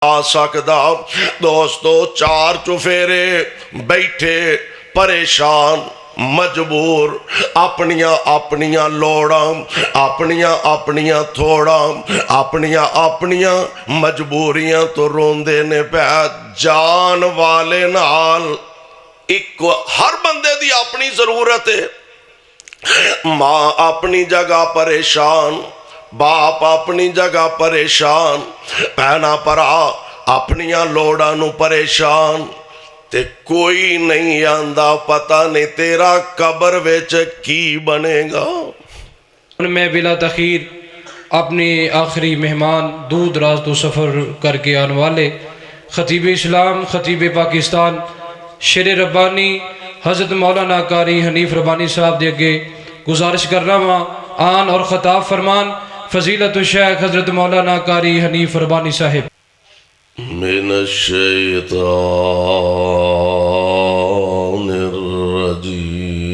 آ سکدا۔ دوستو چار چفیرے بیٹھے پریشان مجبور، اپنیاں اپنیاں لوڑاں، اپنیاں اپنیاں تھوڑاں، اپنیاں اپنیاں مجبوریاں تو روندے نے پہ جان والے نال۔ ایک ہر بندے دی اپنی ضرورت ہے۔ ماں اپنی جگہ پریشان، باپ اپنی جگہ پریشان، بہنا پرا اپنیاں لوڑاں نو پریشان، تے کوئی نہیں آندا پتہ نہیں تیرا قبر وچ کی بنے گا۔ میں بلا تخیر اپنے آخری مہمان دور دراز تو سفر کر کے آنے والے خطیب اسلام، خطیب پاکستان، شیر ربانی حضرت مولانا قاری حنیف ربانی صاحب دے اگے گزارش کرنا ہوا آن اور خطاب فرمان فضیلت الشیخ حضرت مولانا قاری حنیف ربانی صاحب۔ من الشیطان الرجیم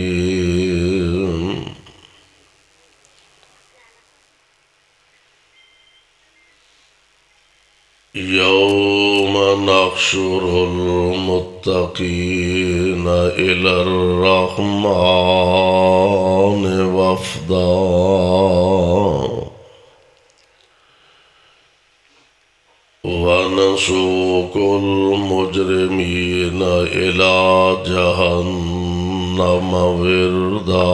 یوم نحشر المتقین الی الرحمن وفدا وَنَسُوقُ الْمُجْرِمِينَ إِلَى جَهَنَّمَ وِرْدًا۔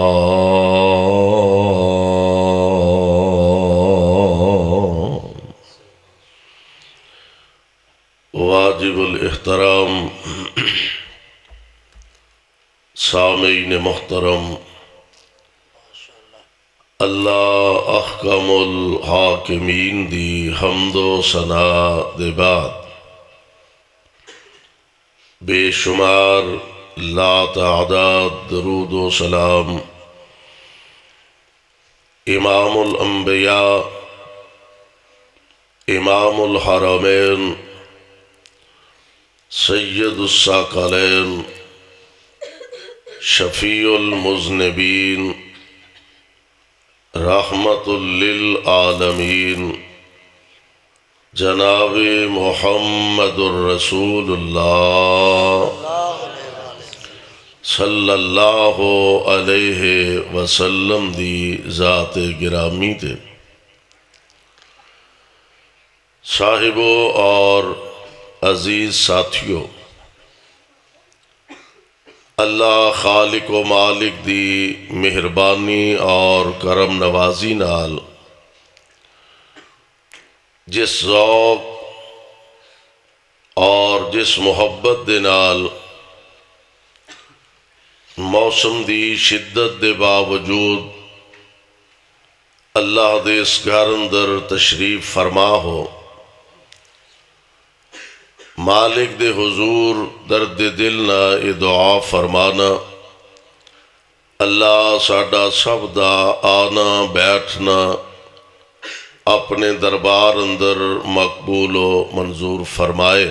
واجب الاحترام سامعین محترم، اللہ احکم الحاکمین دی حمد و ثنا دے بعد بے شمار لا تعداد درود و سلام امام الانبیاء، امام الحرمین، سید الثقلین، شفیع المذنبین، رحمت للعالمین، جناب محمد الرسول اللہ صلی اللہ علیہ وسلم دی ذات گرامی تے صاحبوں اور عزیز ساتھیوں، اللہ خالق و مالک دی مہربانی اور کرم نوازی نال جس ذوق اور جس محبت دے نال موسم دی شدت دے باوجود اللہ دے اس گھر اندر تشریف فرما ہو، مالک دے حضور درد دل نہ اے دعا فرمانا اللہ ساڈا سب دا آنا بیٹھنا اپنے دربار اندر مقبول و منظور فرمائے،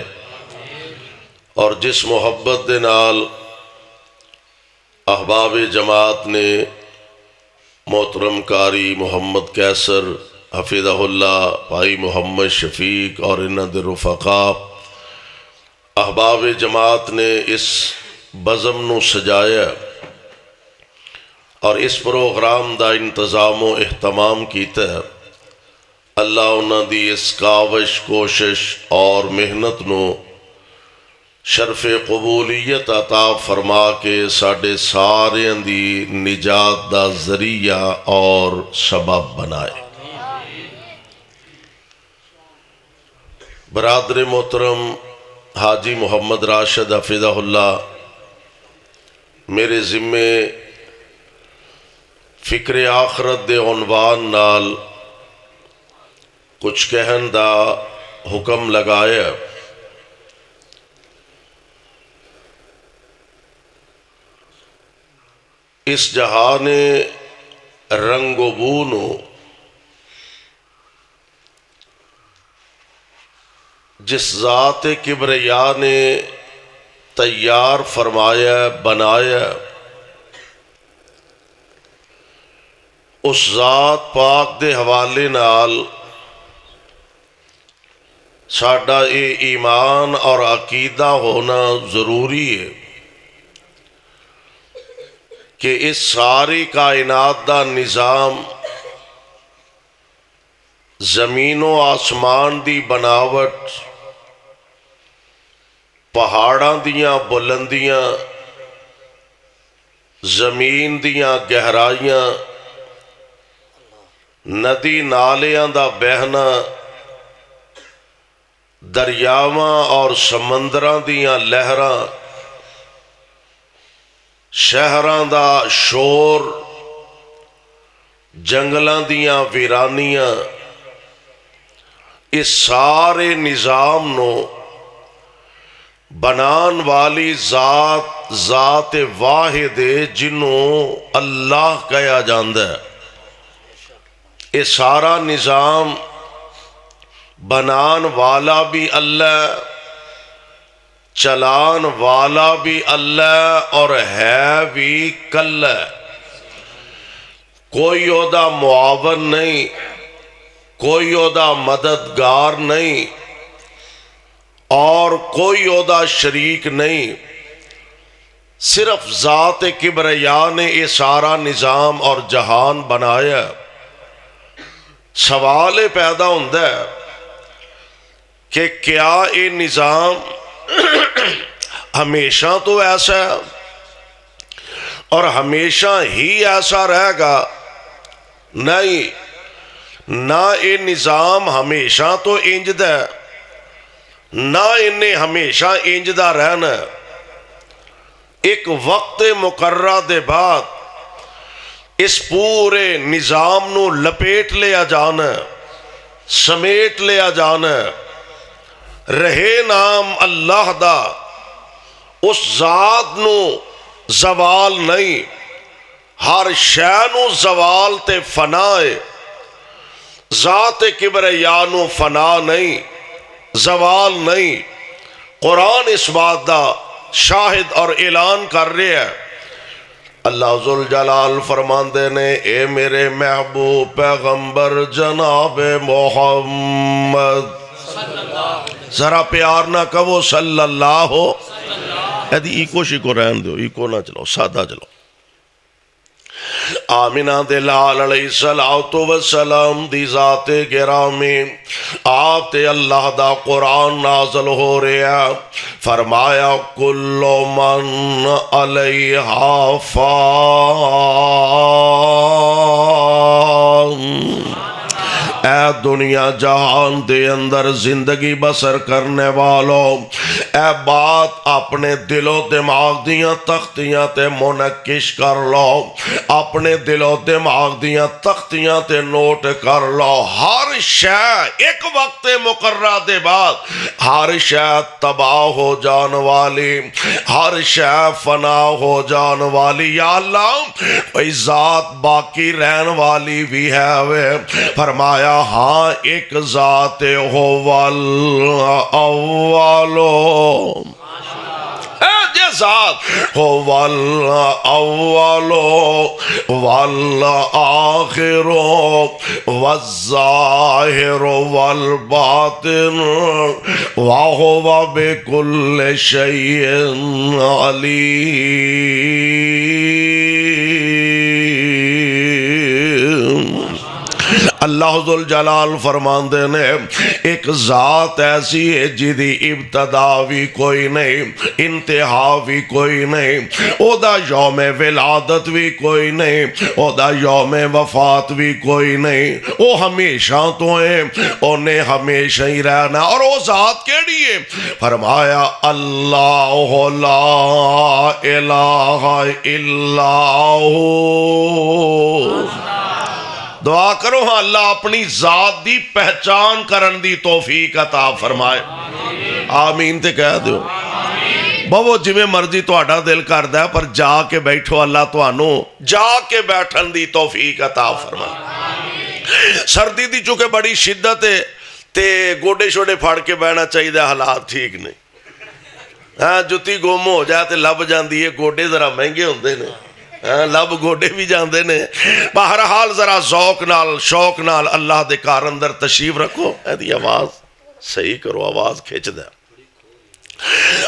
اور جس محبت دے نال احباب جماعت نے محترم قاری محمد کیسر حفظہ اللہ، بھائی محمد شفیق اور انہاں دے رفقا احباب جماعت نے اس بزم نو سجایا اور اس پروگرام دا انتظام و اہتمام کیتا ہے، اللہ انہاں دی اس کاوش کوشش اور محنت نو شرف قبولیت عطا فرما کے ساڑھے سارے دی نجات دا ذریعہ اور سبب بنائے۔ برادر محترم حاجی محمد راشد حفظہ اللہ میرے ذمے فکر آخرت دے عنوان نال کچھ کہن دا حکم لگایا۔ اس جہان رنگ و بونو جس ذات کبریا نے تیار فرمایا بنایا، اس ذات پاک دے حوالے نال ساڈا یہ ایمان اور عقیدہ ہونا ضروری ہے کہ اس ساری کائنات دا نظام زمین و آسمان دی بناوٹ، پہاڑاں دیاں بلندیاں، زمین دیاں گہرائیاں، ندی نالیاں دا بہنا، دریاواں اور سمندراں دیاں لہراں، شہراں دا شور، جنگلاں دیاں ویرانیاں، اس سارے نظام نو بنان والی ذات واحد ہے جنوں اللہ کہا جاندا ہے۔ یہ سارا نظام بنان والا بھی اللہ، چلان والا بھی اللہ، اور ہے بھی کلہ۔ کوئی اودا معاون نہیں، کوئی اودا مددگار نہیں، اور کوئی اودا شریک نہیں، صرف ذات کبریا نے یہ سارا نظام اور جہان بنایا۔ سوال پیدا ہوتا ہے کہ کیا یہ نظام ہمیشہ تو ایسا ہے اور ہمیشہ ہی ایسا رہے گا؟ نہیں، نہ یہ نظام ہمیشہ تو انجد ہے، نہ انہیں ہمیشہ انجدہ رہنا۔ ایک وقت مقررہ دے بعد اس پورے نظام نو لپیٹ لیا جانا، سمیٹ لیا جانا۔ رہے نام اللہ دا، اس ذات نو زوال نہیں، ہر شے نو زوال تے فنا ہے۔ ذات کبریا نو فنا نہیں، زوال نہیں۔ قرآن اس بات دا شاہد اور اعلان کر رہے ہیں۔ اللہ ذوالجلال فرماندے نے، اے میرے محبوب پیغمبر جناب محمد، ذرا پیار نہ کہو صلی اللہ ہو، ایدی ایکو شیکو رہن دو، ایکو نہ چلو، سادہ چلو۔ آمینہ دے لال علیہ السلام دی ذات گرامی، آپ تے اللہ دا قرآن نازل ہو رہا، فرمایا کل من علیہا فان۔ اے دنیا جہان دے اندر زندگی بسر کرنے والوں، اے بات اپنے دل و دماغ دیاں تختیاں تے منعکش کر لو، اپنے دل و دماغ دیاں تختیاں تے نوٹ کر لو۔ ہر شے ایک وقت مقررہ دے بعد ہر شے تباہ ہو جان والی، ہر شے فنا ہو جان والی۔ یا اللہ وہی ذات باقی رہن والی بھی ہے وے۔ فرمایا ہاں ایک ذات ہو والاولو، یہ ذات ہو والاولو والآخر والظاہر والباطن وہو بکل شیء علیم۔ اللہ ذوالجلال فرماندے نے، ایک ذات ایسی ہے جدی ابتدا بھی کوئی نہیں، انتہا بھی کوئی نہیں، او دا یوم ولادت بھی کوئی نہیں، او دا یوم وفات بھی کوئی نہیں۔ او ہمیشہ تو ہیں، انہیں ہمیشہ ہی رہنا۔ اور وہ ذات کیڑی ہے؟ فرمایا اللہ لا الہ الا ہو۔ دعا کرو ہاں اللہ اپنی ذات دی پہچان کرن دی توفیق عطا فرمائے۔ آمین تے کہہ دیو۔ بہو جویں مرضی تہاڈا دل کردا ہے، پر جا کے بیٹھو، اللہ تہانوں جا کے بیٹھن دی توفیق عطا فرمائے۔ سردی دی چونکہ بڑی شدت ہے تے گوڈے شوڈے پھاڑ کے بہنا چاہیے، حالات ٹھیک نہیں۔ ہاں جتی گم ہو جائے تے لب جاندی ہے، گوڈے ذرا مہنگے ہوندے نے، لب گوڈے بھی جاندے نے۔ بہرحال ذرا ذوق نال شوق نال اللہ دے کار اندر تشریف رکھو۔ ایدی آواز صحیح کرو، آواز کھچ دے۔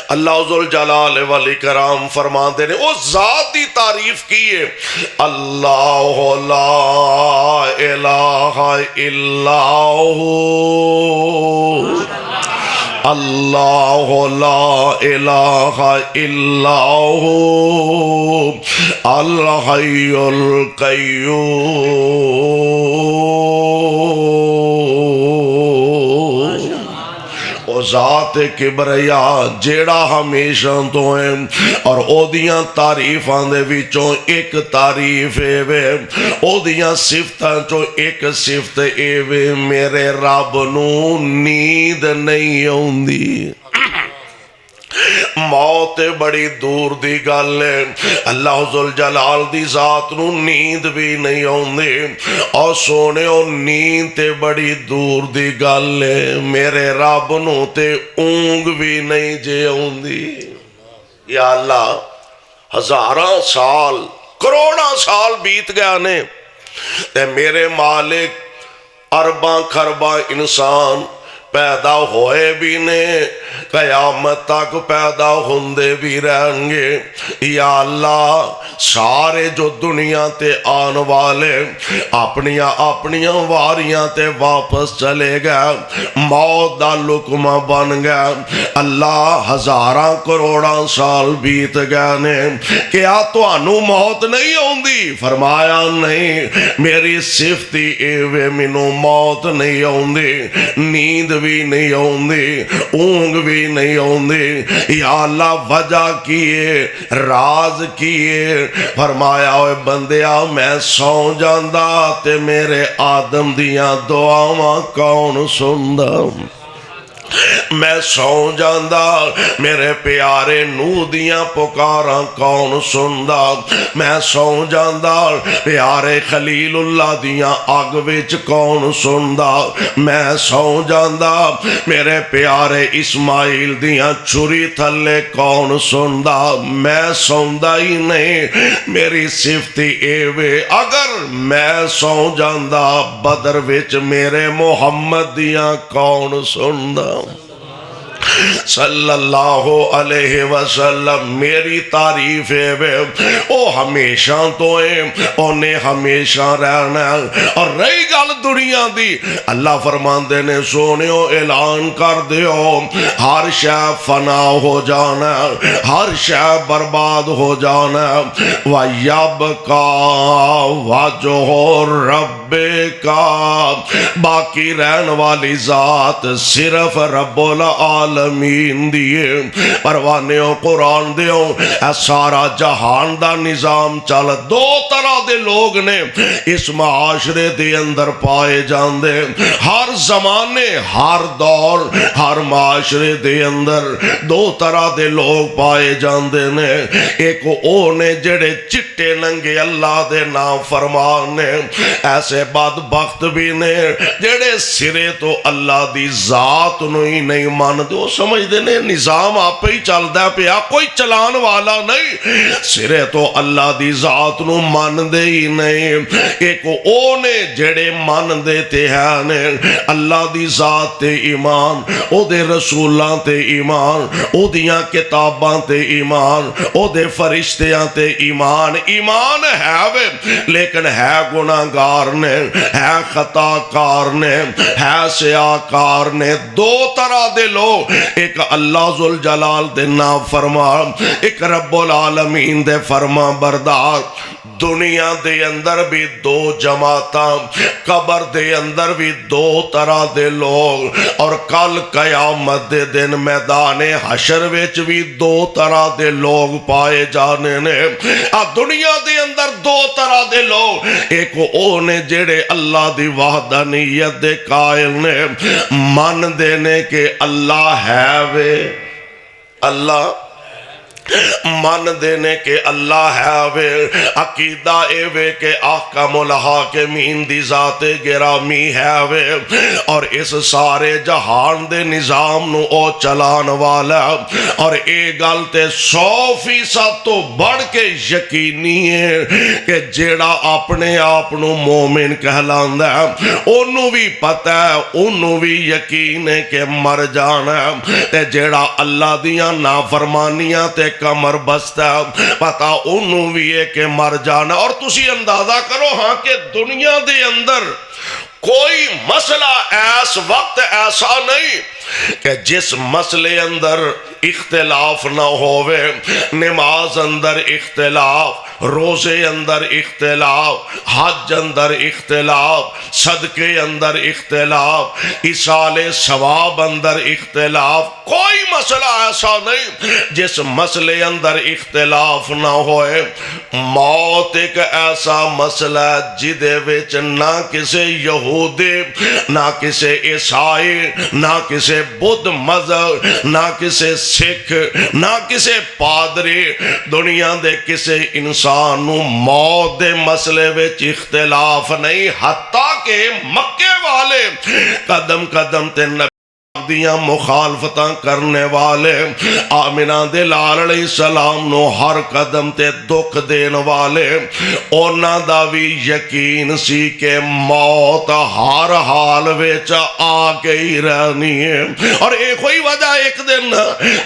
اللہ ذوالجلال والاکرام فرماتے ہیں، اس ذات دی تعریف کیے، اللہ لا الہ الا ہو، اللہ لا الہ الا ہو الحی القیوم۔ او ذات کبریا جیڑا ہمیشہ تو ہے، اور او دیاں تعریفاں دے وچوں ایک تعریف اے وے، او دیاں صفتاں چوں ایک صفت اے وے، میرے رب نو نیند نہیں ہوندی۔ موت بڑی دور دی گل ہے، اللہ ذوالجلال دی ذات نو نیند بھی نہیں ہوندی، اور سونے او نیند تے بڑی دور دی گل ہے، میرے رب نو تے اونگ بھی نہیں جے ہوندی۔ یا اللہ، ہزاراں سال کروڑاں سال بیت گیا نے تے میرے مالک ارباں خرباں انسان پیدا ہوئے بھی نے، قیامت تک پیدا ہوندے بھی رہیں گے۔ یا اللہ، سارے جو دنیا تے آن والے اپنیاں واریاں تے واپس چلے گئے، موت دا لقمہ بن گیا۔ اللہ، ہزاراں کروڑاں سال بیت گئے نے، کیا تانوں موت نہیں ہوندی؟ فرمایا نہیں، میری صفتی ایوے منوں موت نہیں ہوندی، نیند بھی نہیں ہوندی، اونگ بھی نہیں ہوندی۔ یا اللہ، وجہ کیے، راز کیے؟ فرمایا، اوے بندیا، میں سو جاندا تے میرے آدم دیاں دعاواں کون سندا؟ میں سو جاندا میرے پیارے نوح دیاں پکاراں کون سندا؟ میں سو جاندا پیارے خلیل اللہ دیاں اگ وچ کون سندا؟ میں سو جاندا میرے پیارے اسماعیل دیاں چھری تھلے کون سندا؟ میں سوندا ہی نہیں۔ میری صفتی ایوے، اگر میں سو جاندا بدر وچ میرے محمد دیاں کون سندا؟ صلی اللہ علیہ وسلم۔ میری تعریف ہے، او ہمیشہ تو ہے، انہیں ہمیشہ رہنا ہے۔ اور رہی گل دنیا دی، اللہ فرماندے نے، سونیو اعلان کر دیو، ہر شے فنا ہو جانا، ہر شے برباد ہو جانا۔ وَيَبْقَى وَجْهُ رَبِّكَ، باقی رہن والی ذات صرف رب العالمین دیئے۔ پروانیوں قرآن دیوں، اے سارا جہان دا نظام چل، دو طرح دے لوگ نے اس معاشرے دے اندر پائے جاندے، ہر زمانے، ہر دور، ہر معاشرے دے اندر دو طرح دے لوگ پائے جاندے نے۔ ایک او نے جڑے چٹے ننگے اللہ دے نام فرمان نے، ایسے بدبخت بھی نے جڑے سرے تو اللہ دی ذات نو ہی نہیں مان دو، سمجھ دینے نظام آپ ہی چل دا پیا، کوئی چلان والا نہیں، سرے تو اللہ دی ذات نو مان دے ہی نہیں۔ ایک او نے جڑے مان دیتے ہیں نے اللہ دی ذات تے ایمان، او دے رسولاں تے ایمان، او دیاں کتاباں تے ایمان، او دے فرشتیاں تے ایمان۔ ایمان ہے وے لیکن ہے گناہگار نے، ہے خطاکار نے، ہے سیاکار نے۔ دو طرح دے لوگ، ایک اللہ ذوالجلال دے نام فرمان، ایک رب العالمین دے فرما بردار۔ دنیا دے اندر بھی دو جماعتاں، قبر دے اندر بھی دو طرح دے لوگ، اور کل قیامت دے دن میدان حشر وچ بھی دو طرح دے لوگ پائے جانے نے۔ دنیا دے اندر دو طرح دے لوگ، ایک او نے جڑے اللہ دی وحدانیت دے قائل نے، مان دینے کہ اللہ ہے وے، اللہ من دینے کہ اللہ ہے وے عقیدہ اے وے کہ احکم الحاکمین دی ذات گرامی ہے وے اور اس سارے جہان دے نظام نو او چلان والا اور اے گل تے 100% تو بڑھ کے یقینی ہے کہ جیڑا اپنے آپ نو مومن کہلاندا ہے انہوں بھی پتہ ہے انہوں بھی یقین ہے کہ مر جانا ہے تے جیڑا اللہ دیاں نافرمانیاں تے کمر بستا پتا انہوں بھی ہے کہ مر جانا اور تسی اندازہ کرو ہاں کہ دنیا دے اندر کوئی مسئلہ ایس وقت ایسا نہیں کہ جس مسئلے اندر اختلاف نہ ہوئے نماز اندر اختلاف روزے اندر اختلاف حج اندر اختلاف صدقے اندر اختلاف ایصال ثواب اندر اختلاف کوئی مسئلہ ایسا نہیں جس مسئلے اندر اختلاف نہ ہوئے موت ایک ایسا مسئلہ جدے وچ نہ کسے یہودی نہ کسے عیسائی نہ کسے بدھ مذہب نہ کسے سکھ نہ کسے پادری دنیا دے کسے انسان نو موت دے مسئلے وچ اختلاف نہیں حتیٰ کہ مکے والے قدم قدم تے نبی دیاں مخالفتاں کرنے والے آمنہ دے لال علیہ السلام نو ہر قدم تے دکھ دین والے اونا دا بھی یقین سی کہ موت ہر حال ویچ آگے ہی رہنی ہے اور ایک ہوئی وجہ ایک دن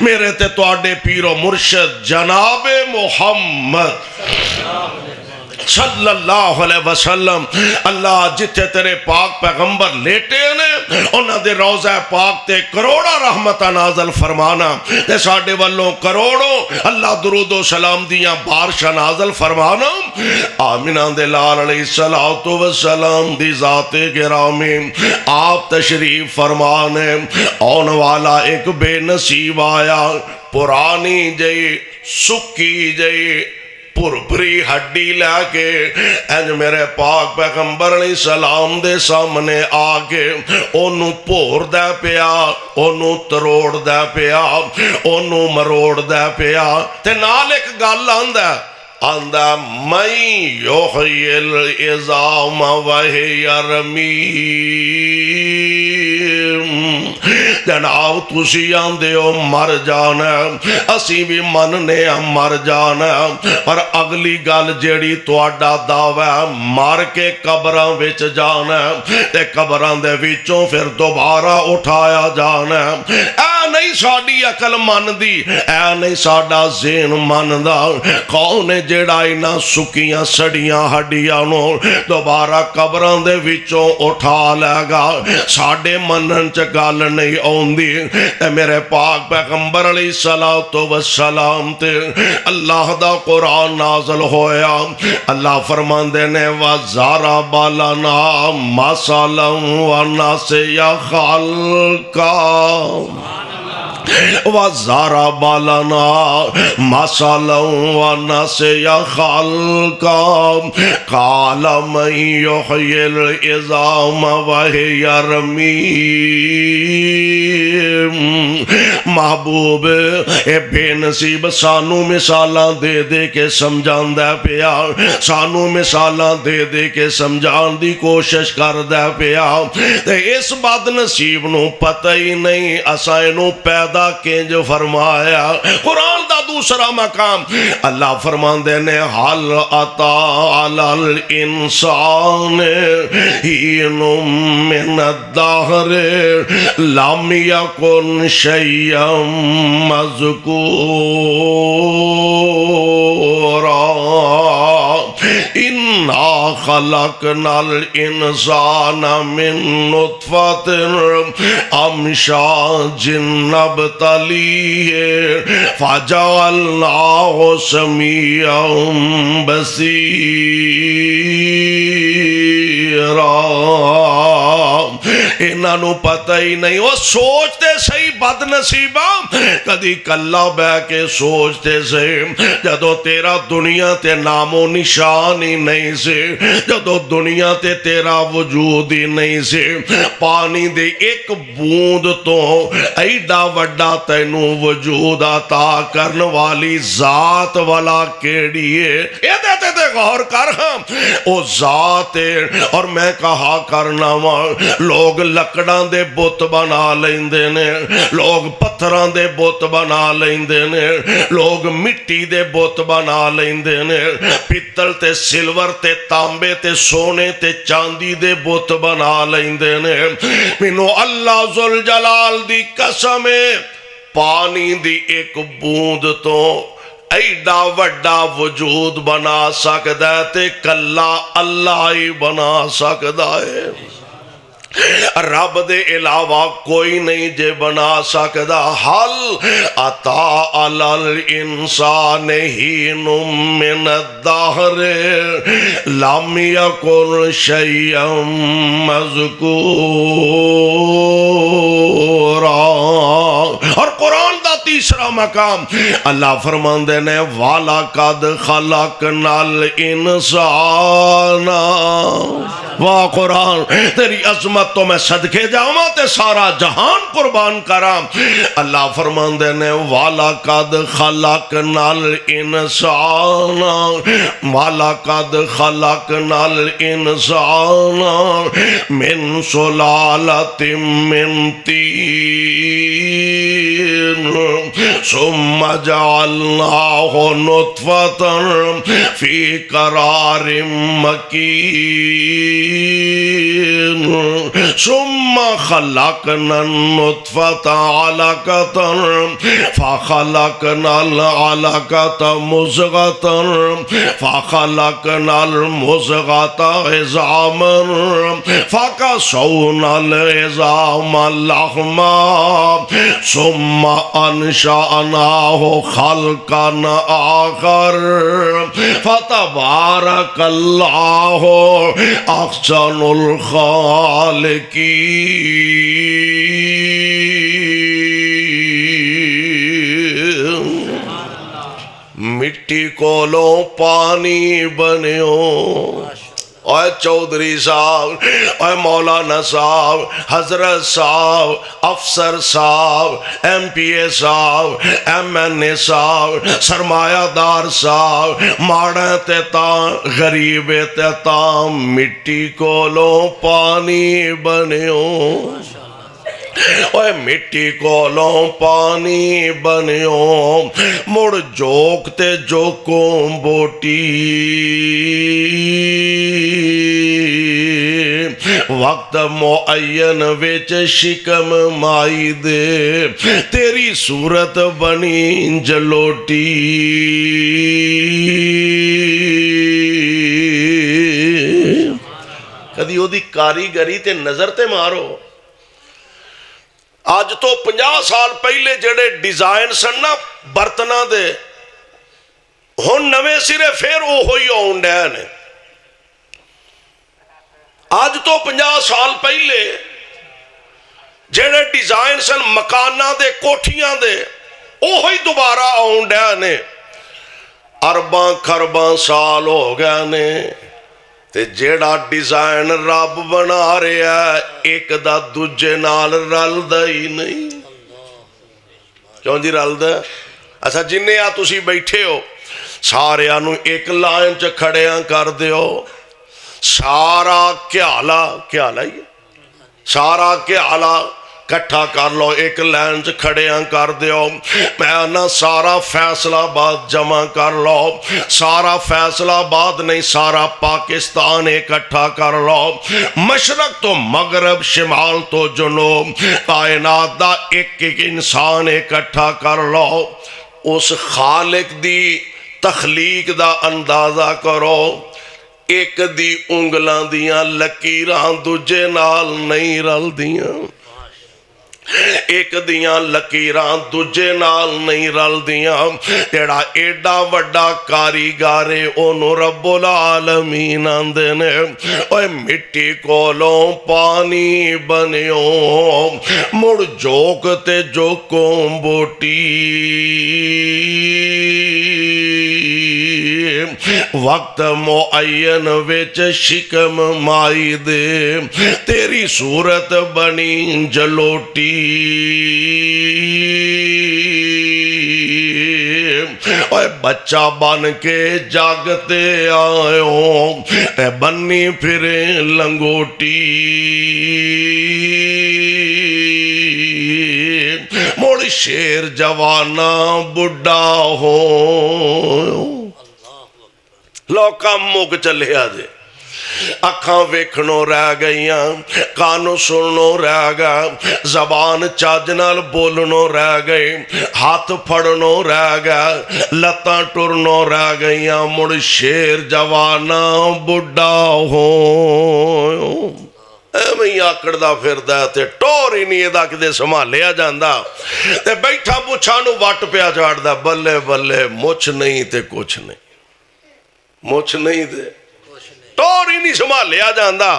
میرے تے توڑے پیر و مرشد جناب محمد صلی اللہ علیہ وسلم اللہ جتھے تیرے پاک پیغمبر لیٹے نے انہاں دے روضہ پاک تے کروڑا رحمتہ نازل فرمانا تے ساڑھے والوں کروڑوں اللہ درود و سلام دیاں بارشہ نازل فرمانا آمینہ دے لال علیہ السلام دی ذات گرامی آپ تشریف فرمانے آن والا ایک بے نصیب آیا پرانی جئی سکی جئی پرپری ہڈی لے کے انج میرے پاک پیغمبر علیہ السلام دے سامنے آگے انہوں پور دے پیا انہوں تروڑ دے پیا انہوں مروڑ دے پیا تے نال ایک گل آندہ میں یحیی العظام وہی رمیم جناب تسی آندے ہو مر جانا اسی بھی مننے مر جانا پر اگلی گل جیڑی تواڈا دعویٰ مار کے قبراں وچ جانا تے قبراں دے وچوں پھر دوبارہ اٹھایا جانا اے نہیں ساڈی عقل من دی اے نہیں ساڈا ذہن من دا کون جیڑا انہاں سکیاں سڑیاں ہڈیاں نو دوبارہ قبراں دے وچوں اٹھا لے گا ساڈے منن چ گل نہیں آوندی اے میرے پاک پیغمبر علیہ السلام تے اللہ دا قرآن نازل ہویا اللہ فرماندے نے وَضَرَبَ لَنَا مَثَلًا وَنَسِيَ خَلْقًا وَضَرَبَ لَنَا مَثَلًا وَنَسِيَ خَلْقًا قَالَ مَن يُحْيِي الْعِظَامَ وَهِيَ رَمِيمٌ محبوب اے بے نصیب سانو مثالاں دے دے کے سمجھان دے پیا سانو مثالاں دے دے کے سمجھان دی کوشش کر دے پیا تے اس بد نصیب نو پتہ ہی نہیں اساں اینو پیدا کنج فرمایا قرآن دا دوسرا مقام اللہ فرماندے نے حل عطا علی الانسان حین من الدہر لم یکن شیئا مذکورا انا خلقنا الانسان من نطفت امشاج نبتلیہ فجعلناہ سمیعا بصیرا انہاں نو پتہ ہی نہیں، وہ سوچتے صحیح بد نصیبہ کدی کلا بہ کے سوچتے سے جدو تیرا دنیا تے نام و نشان ہی نہیں سے، جدو دنیا تے تیرا وجود ہی نہیں سے، پانی دے ایک بوند تو ایڈا وڈا تینو وجود عطا کرن والی ذات والا کیڑی ہے، یہ دیتے تے غور کر ہم او ذات ہے۔ اور میں کہا کرنا لوگ لکڑاں دے بت بنا لیندے نے، لوگ پتھراں دے بت بنا لیندے نے، لوگ مٹی دے بت بنا لیندے نے، پتل تے سلور تے تانبے تے سونے تے چاندی دے بت بنا لیندے نے۔ مینوں اللہ ذوالجلال دی قسم ہے، پانی دی ایک بوند تو ایڈا وڈا وجود بنا سکدا ہے تے کلا اللہ ہی بنا سکدا ہے، رب دے علاوہ کوئی نہیں جے بنا سکدا۔ حل عطا علی الانسان حین من الدہر لم یکن شیئا مذکورا۔ اور قرآن دا تیسرا مقام اللہ فرماندے نے وَلَقَدْ خَلَقْنَا الْإِنسَانَ۔ واہ قرآن تیری عظمت تو میں صدقے جاواں تے سارا جہان قربان کرام۔ اللہ فرماندے نے وَلَقَدْ خَلَقْنَا الْإِنسَانَ وَلَقَدْ خَلَقْنَا الْإِنسَانَ مِنْ سُلَالَةٍ مِّن طِينٍ ثُمَّ جَعَلْنَاهُ نُطْفَةً فِي قَرَارٍ مَّكِينٍ ثُمَّ خَلَقْنَا النُّطْفَةَ عَلَقَةً فَخَلَقْنَا الْعَلَقَةَ مُضْغَةً فَخَلَقْنَا الْمُضْغَةَ عِظَامًا فَكَسَوْنَا الْعِظَامَ لَحْمًا ثُمَّ أَنشَأْنَاهُ خَلْقًا آخَرَ فَتَبَارَكَ اللَّهُ أَحْسَنُ الْخَالِقِينَ۔ مٹی کولوں پانی بنیو، اے چودھری صاحب، اے مولانا صاحب، حضرت صاحب، افسر صاحب، ایم پی اے صاحب، ایم این اے صاحب، سرمایہ دار صاحب، ماڑے تے تاں غریب تے تاں مٹی کولوں پانی بنیو، اوے مٹی کولوں پانی بنیو، مڑ جوک تے جوکوں بوٹی، وقت معین وچ شکم مائی دے تیری صورت بنی جلوٹی۔ کدی او دی کاریگری تے نظر تے مارو۔ آج تو 50 سال پہلے جڑے ڈیزائن سن نا برتنا دے ہن نویں سرے پھر اوہی آن ڈے نے۔ آج تو 50 سال پہلے جڑے ڈیزائن سن مکاناں دے کوٹھیاں دے اوہی دوبارہ آن ڈے نے۔ ارباں خرباں سال ہو گئے نے تے جیڑا ڈیزائن رب بنا رہا ہے ایک دا دوجے نال رلدا ہی نہیں۔ کیوں جی رلدا ہے؟ اچھا جننے آ تسی بیٹھے ہو سارے آنو ایک لائن چ کھڑیاں کر دیو، سارا کیالا ہی سارا کیالا کٹھا کر لو، ایک لائن چ کھڑیاں کر دیو۔ میں آنا سارا فیصلہ آباد جمع کر لو، سارا فیصلہ آباد نہیں سارا پاکستان اکٹھا کر لو، مشرق تو مغرب شمال تو جنوب کائنات دا ایک ایک انسان اکٹھا کر لو، اس خالق دی تخلیق دا اندازہ کرو۔ ایک دی انگلاں دیاں لکیراں دوجے نال نہیں رل دیاں، ایک دیاں لکیراں دوجے نال نہیں رل دیاں جڑا ایڈا وڈا کاریگر ہے اونوں رب العالمین آندے نے اوے مٹی کولوں پانی بنیو مڑ جوک تے جوکوں بوٹی وقت معین وچ شکم مائی دے تیری صورت بنی جلوٹی اوے بچہ بن کے جاگتے آئوں اے بنی پھرے لنگوٹی مڑ شیر جوانا بڑھا ہو لوکاں مک چلے آجے اکھاں ویکھنوں رہ گئیاں کانوں سننوں رہ گیا زبان چاج نال بولنوں رہ گئے ہاتھ پھڑنوں رہ گیا لتاں ٹرنوں رہ گئیاں مڑ شیر جوانا بڑھا ہو میں آکڑدا پھردا تے ٹور ہی نہیں دا کدے سنبھالیا جاندا تے بیٹھا پچھاں نوں وٹ پیا چاڑدا بلے بلے مچھ نہیں تے کچھ نہیں مچھ نہیں تے ٹور ہی نہیں سنبھالیا جاندا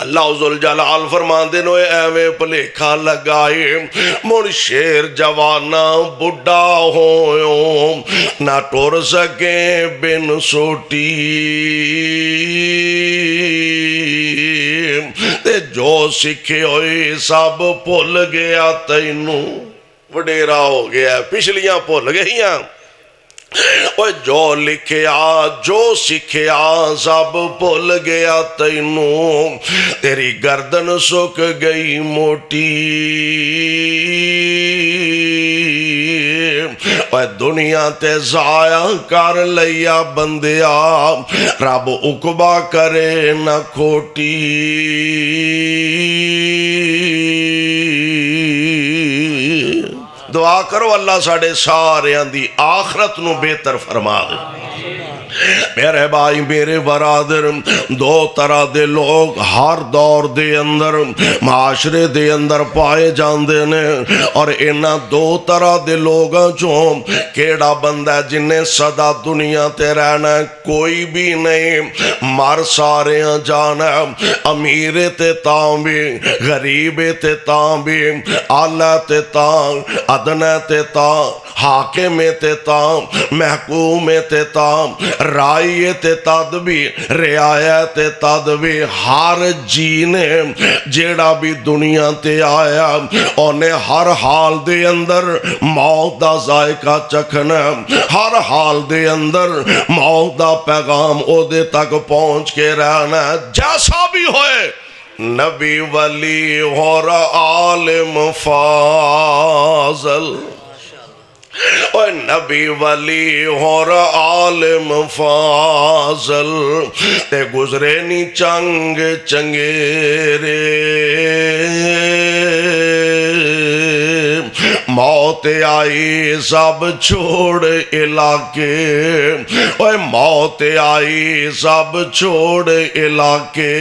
اللہ ذوالجلال فرماندے نے ایویں بھلیکھا لگائے مڑ شیر جوانا بڑھا ہویوں نہ ٹر سکے بن سوٹی تے جو سکھے ہوئے سب بھول گیا تینوں وڈیرا ہو گیا پچھلیاں بھول گئیاں اوے جو لکھیا جو سکھیا سب بھول گیا تینوں تیری گردن سک گئی موٹی اوے دنیا تے ضائع کر لیا بندیا رب عقبہ کرے نہ کھوٹی دعا کرو اللہ ساڑے ساریاں دی آخرت نو بہتر فرما دے میرے بھائی میرے برادر دو طرح دے لوگ ہر دور دے اندر معاشرے دے اندر پائے جاندے نے اور انہاں دو طرح دے لوگاں چوں کیڑا بندہ جنہیں صدا دنیا تے رہنا کوئی بھی نہیں مر سارے جانا امیر تے تاں بھی غریب تے تاں بھی اعلیٰ تے تاں ادنا تے تاں حاکم تے تاں محکوم تے تاں رائی تے تد بھی رعایت تد بھی ہر جینے جیڑا بھی دنیا تے آیا انہیں ہر حال دے اندر موت دا ذائقہ چکھنا ہر حال دے اندر موت دا پیغام او دے تک پہنچ کے رہنا جیسا بھی ہوئے نبی ولی اور عالم فاضل اوہ نبی ولی اور عالم فاضل تے گزرے نی چنگ چنگیرے موت آئی سب چھوڑ علاقے اوہ موت آئی سب چھوڑ علاقے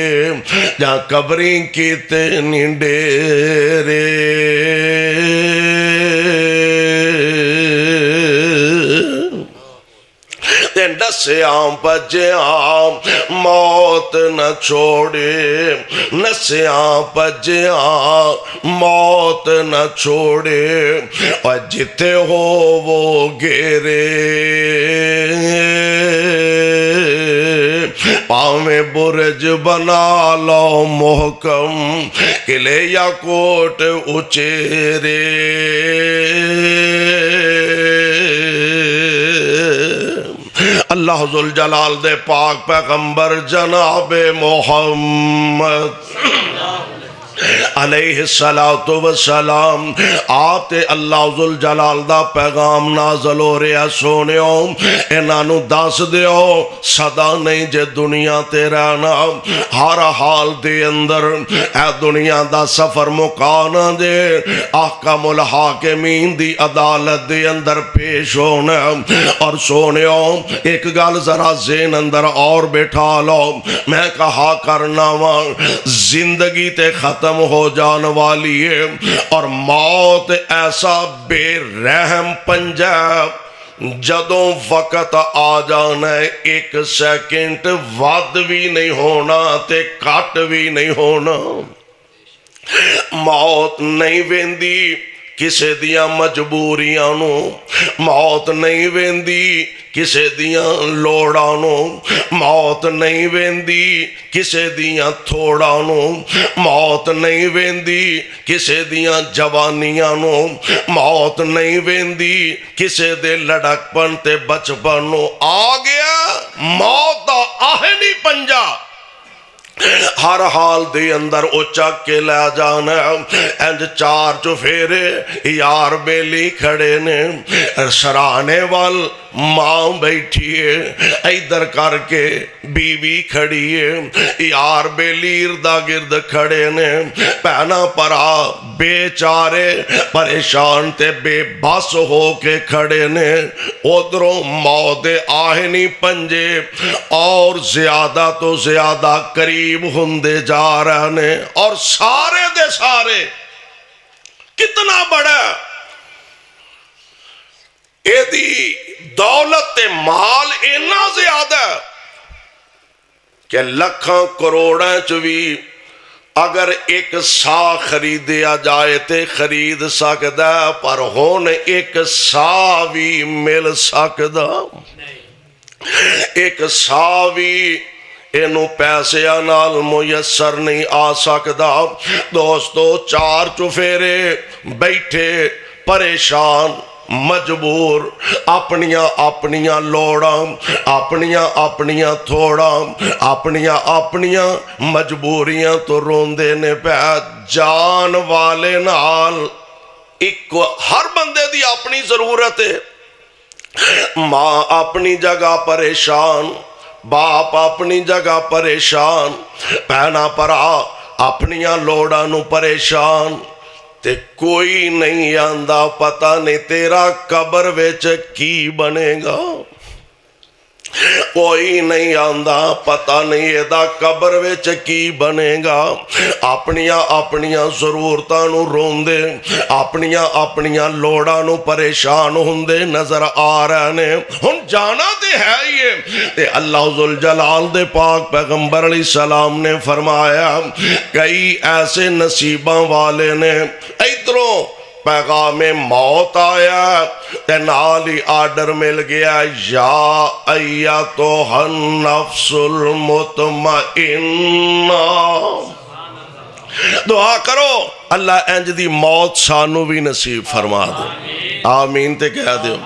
جہاں قبریں کیتے نڈیرے نسیاں بجیاں موت نہ چھوڑے نسیاں بجیاں موت نہ چھوڑے اور جتے ہو وہ گھیرے پاویں برج بنا لو محکم قلعے یا کوٹ اچیرے اللہ ذوالجلال دے پاک پیغمبر جناب محمد علیہ السلام آپ تے اللہ ذوالجلال دا پیغام نازل ہو رہا سونیوں انہوں دس دیو صدا نہیں جے دنیا تے رہنا ہر حال دے اندر اے دنیا دا سفر مکانا دے احکام الحاکمین دی عدالت دے اندر پیش ہونا اور سونیوں ایک گل ذرا ذہن اندر اور بیٹھا لو میں کہا کرنا زندگی تے ختم ختم ہو جان والی ہے، اور موت ایسا بے رحم پنجہ جدوں وقت آ جانا ہے، ایک سیکنڈ ود بھی نہیں ہونا تے کٹ بھی نہیں ہونا۔ موت نہیں ویندی کسے دیاں مجبوریاں نو، موت نہیں ویندی کسے دیاں لوڑاں نو، موت نہیں ویندی کسے دیاں تھوڑاں نو، موت نہیں ویندی کسے دیاں جوانیاں نو، موت نہیں ویندی کسے دے لڑکپن تے بچپن نو۔ آ گیا موت دا آہنی پنجہ، ہر حال دے اندر او چک کے لے جانا۔ انج چار چفیرے یار بیلی کھڑے نے، سرانے وال ماں بیٹھی ہے، ادھر کر کے بیوی کھڑی ہے، یار بیلی اردہ گرد کھڑے نے، پہنا پرا بے چارے پریشان تے بے بس ہو کے کھڑے نے۔ ادھروں موت آہنی پنجے اور زیادہ تو زیادہ قریب ہوندے جا رہے نے، اور سارے دے سارے کتنا بڑا اے دی دولت مال اینا زیادہ کہ لکھاں کروڑاں چوی اگر ایک سا خریدیا جائے تے خرید سکدا، پر ہون ایک سا بھی مل سکدا، ایک سا بھی اینو پیسے نال میسر نہیں آ سکدا۔ دوستو چار چفیرے بیٹھے پریشان مجبور، اپنیاں اپنیاں لوڑاں، اپنیاں اپنیاں تھوڑاں، اپنیاں اپنیاں مجبوریاں تو روندے نے پہ جان والے نال۔ ایک ہر بندے دی اپنی ضرورت ہے، ماں اپنی جگہ پریشان، باپ اپنی جگہ پریشان، پہنا پرا اپنیاں لوڑاں نو پریشان، تے کوئی نہیں آندہ پتہ نہیں تیرا قبر وچ کی بنے گا، کوئی نہیں آندہ پتہ نہیں ایدہ قبر وچ کی بنے گا۔ اپنیاں اپنیاں ضرورتاں نو روندے، اپنیاں اپنیاں لوڑاں نو پریشان ہوندے نظر آ رہے نے۔ ہن جانا تے ہے یہ تے اللہ ذوالجلال دے پاک پیغمبر علیہ السلام نے فرمایا کئی ایسے نصیباں والے نے، ادھروں پیغام موت آیا تے نالی آرڈر مل گیا، یا ایتھا النفس المطمئنہ۔ دعا کرو اللہ انج دی موت سانو بھی نصیب فرما دے، آمین تے کہہ دیو،